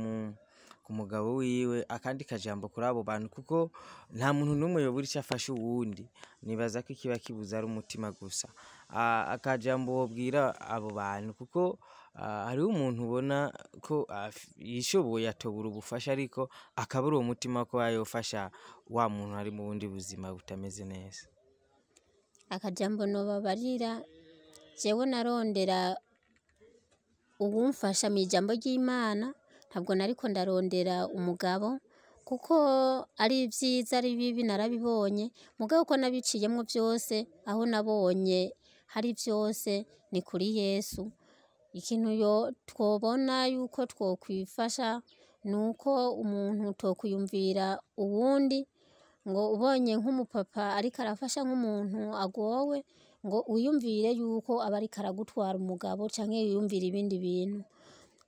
mugabo wiwe. Akandi kajambo kuri abo bantu, kuko nta muntu n'umwe yobura icyo afasha uwundi, nibaza ko ikiba kibuze ari umutima gusa. Akajambo wobwira abo bantu, kuko hariho umuntu ubona ko yishoboye atobura ubufasha, ariko akabura uwo mutima ko yofasha wa muntu ari mu bundi buzima butameze neza. Akajambo nobabarira, jewe narondera uwumfasha mu ijambo ry'Imana, ntabwo nariko ndarondera umugabo, kuko ari vyiza ari bibi narabibonye, mugabo uko nabiciyemwo byose, aho nabonye hari byose ni kuri Yesu. Ikintu twobona yuko twokwifasha nuko umuntu tokwiyumvira uwundi, ngo ubonye nk'umupapa ariko arafasha nk'umuntu agowe, ngo wiyumvire yuko aba ariko aragutwara umugabo canke wiyumvire ibindi bintu.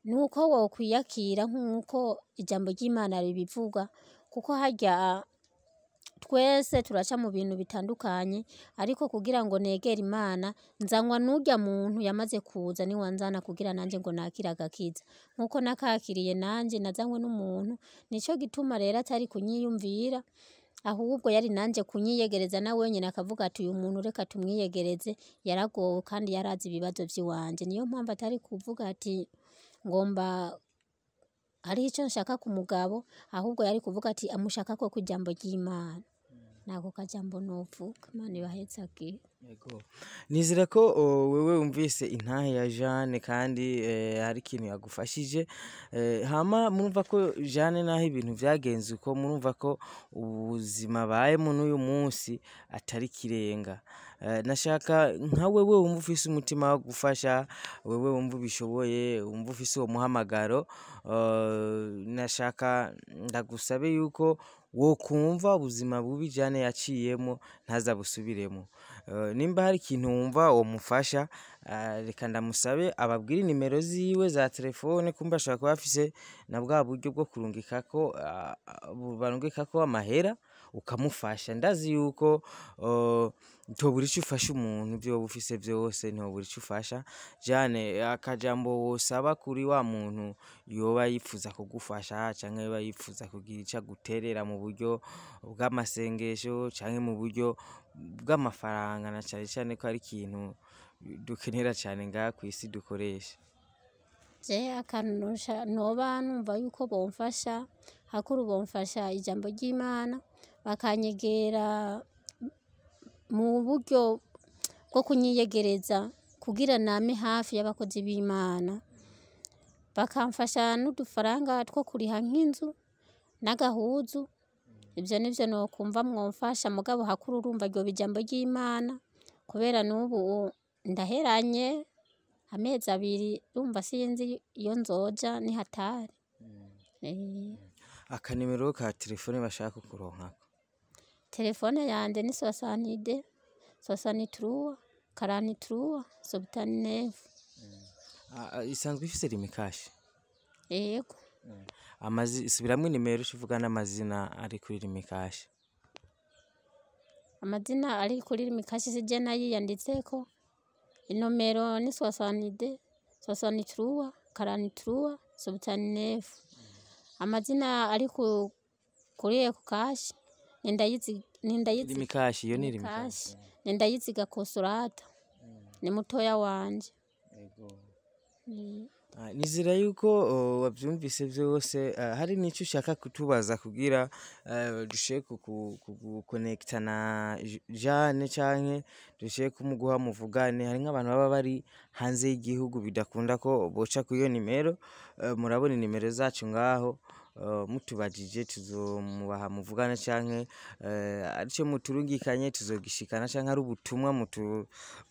Nuko wokwiyakira nk'uko ijambo ry'Imana ribivuga, kuko harya twese turaca mu bintu bitandukanye, ariko kugira ngo negere Imana nzanwa n'urya muntu yamaze kuza, ni wanzana kugira nanje ngo nakire agakiza, nkuko nakakiriye nanje nazanywe n'umuntu. Nico gituma rero atari kunyiyumvira, ahubwo yari nanje kunyiyegereza, na wenyine akavuga ati uyu muntu reka tumwiyegereze, yaragowe kandi yarazi ibibazo by'iwanje. Niyo mpamvu atari kuvuga ati ngomba hari icyo nshaka ku mugabo, ahubwo yari kuvuga ati amushaka ko ku ijambo ry'Imana. Nako kajambo novuga. Imana ibahezagire. Yego. Nizera ko wewe wumvise intahe ya Jeanne kandi hari ikintu yagufashije. Hama murumva ko Jeanne naho ibintu vyagenze uko, murumva ko ubuzima bayemo n'uyu munsi atari kirenga. Nashaka nka wewe wumva ufise umutima wo gufasha, wewe wumva ubishoboye, wumva ufise uwo muhamagaro, nashaka ndagusabe yuko wokumva ubuzima bubi Jeanne yaciyemo ntazabusubiremo. Nimba hari ikintu wumva womufasha, reka ndamusabe ababwire nimero ziwe za telefone, kumba ashobora kuba afise na bwa buryo bwo kurungikako barungikako amahera ukamufasha. Ndazi yuko ntobura ico ufasha umuntu, ivyo woba ufise vyose ntobura ico ufasha. Jeanne, akajambo wosaba kuri wa muntu yoba yifuza kugufasha canke yoba yifuza kugira ico aguterera mu buryo bw'amasengesho canke mu buryo bw'amafaranga, na cane cane ko ari ikintu dukenera cane ngaha kw'isi dukoresha. Je akantu noba numva yuko bomfasha, hakuru bomfasha ijambo ry'Imana, bakanyegera mu buryo bwo kunyiyegereza kugira name hafi y'abakozi b'Imana, bakamfasha n'udufaranga two kuriha nk'inzu n'agahuzu. Ibyo nivyo nokumva mwomfasha, mugabo hakuru urumva ryo ijambo ry'Imana, kubera n'ubu ndaheranye amezi 2, urumva sinzi iyo nzoja ni hatari. Akanimero ka telefone bashaka kukuronkako? Telefone yanje ni 62 63 43 79. Isanzwe ifise rimikashi? Yego. Subiramwo nimero uvuga n'amazina ari kuri rimikashi. Amazina ari kuri rimikashi sije nayiyanditseko. Inomero ni 62 63 43 79. Amazina ari kuri eko kashi nindayizi rimikashi. Iyo ni rimikashi. Nindayiziga Kosorata. Ni mutoya wanje. Yego. Nizera yuko wavyumvise vyose. Hari n'ico ushaka kutubaza kugira dushe kuconnecta na Jeanne canke dushe kumuguha muvugane? Hari nk'abantu baba bari hanze y'igihugu bidakunda ko boca ku iyo nimero. Murabona nimero zacu ngaho, mutubajije tuzomubaha muvugana canke arico muturungikanye tuzogishikana canke ari ubutumwa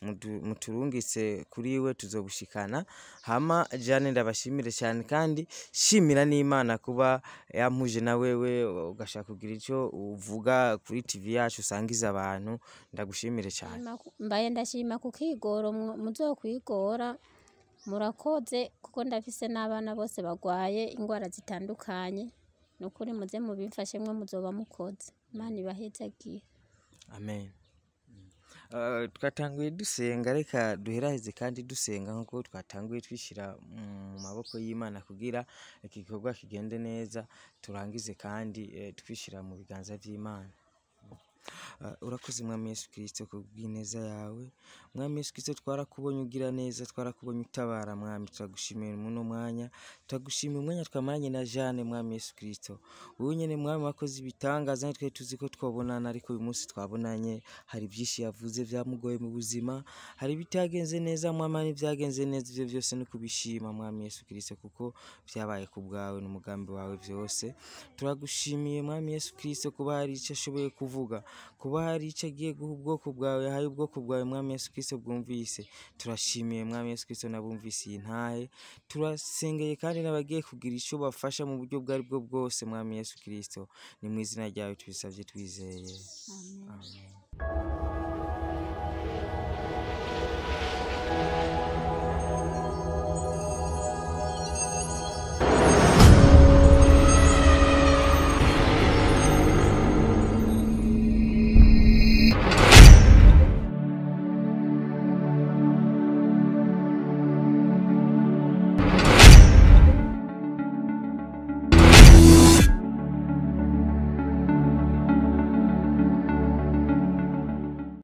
muturungitse kuri we tuzobushikana. Hama Jane ndabashimire cyane kandi shimira n'Imana kuba yampuje na wewe ugashaka kugira ico uvuga kuri TV yacu usangiza abantu, ndagushimire cyane. Mbaye ndashima kukigoro muzokwigora murakoze kuko ndafise n'abana bose bagwaye ingwara zitandukanye, nukuri muze mubimfashemwe muzoba mukoze. Imana ibahezagire. Amen. Twatanguye dusenga, reka duheraheze kandi dusenga nkuko twatanguye twishira mu maboko y'Imana kugira iki gikorwa kigende neza, turangize kandi twishira mu biganza by'Imana. Urakoze Mwami Yesu Kristo kubw'ineza yawe. Mwami Yesu Kristo twarakubonye ugira neza, twarakubonye utabara Mwami, turagushimira muno mwanya, turagushimira umwanya twamaranye na Jane Mwami Yesu Kristo. Wowe nyene Mwami wakoze ibitangaza, natwe tuzi ko twabonana, ariko uyu munsi twabonanye hari byinshi yavuze byamugoye mu buzima, hari bitagenze neza Mwami, n'ibyagenze neza ivyo byose no kubishima Mwami Yesu Kristo, kuko byabaye ku bwawe n'umugambi wawe byose. Turagushimiye Mwami Yesu Kristo kuba hari icyo ashoboye kuvuga, kuba hari icyo agiye guha ubwoko bwawe, yahaye ubwoko bwawe Mwami Yesu Kristo bwumvise. Turashimiye Mwami Yesu Kristo nabumvise iyi ntahe, turasengeye kandi n'abagiye kugira icyo bafasha mu buryo bwari bwo bwose Mwami Yesu Kristo, ni mu izina ryawe tubisavye twizeye. Amen.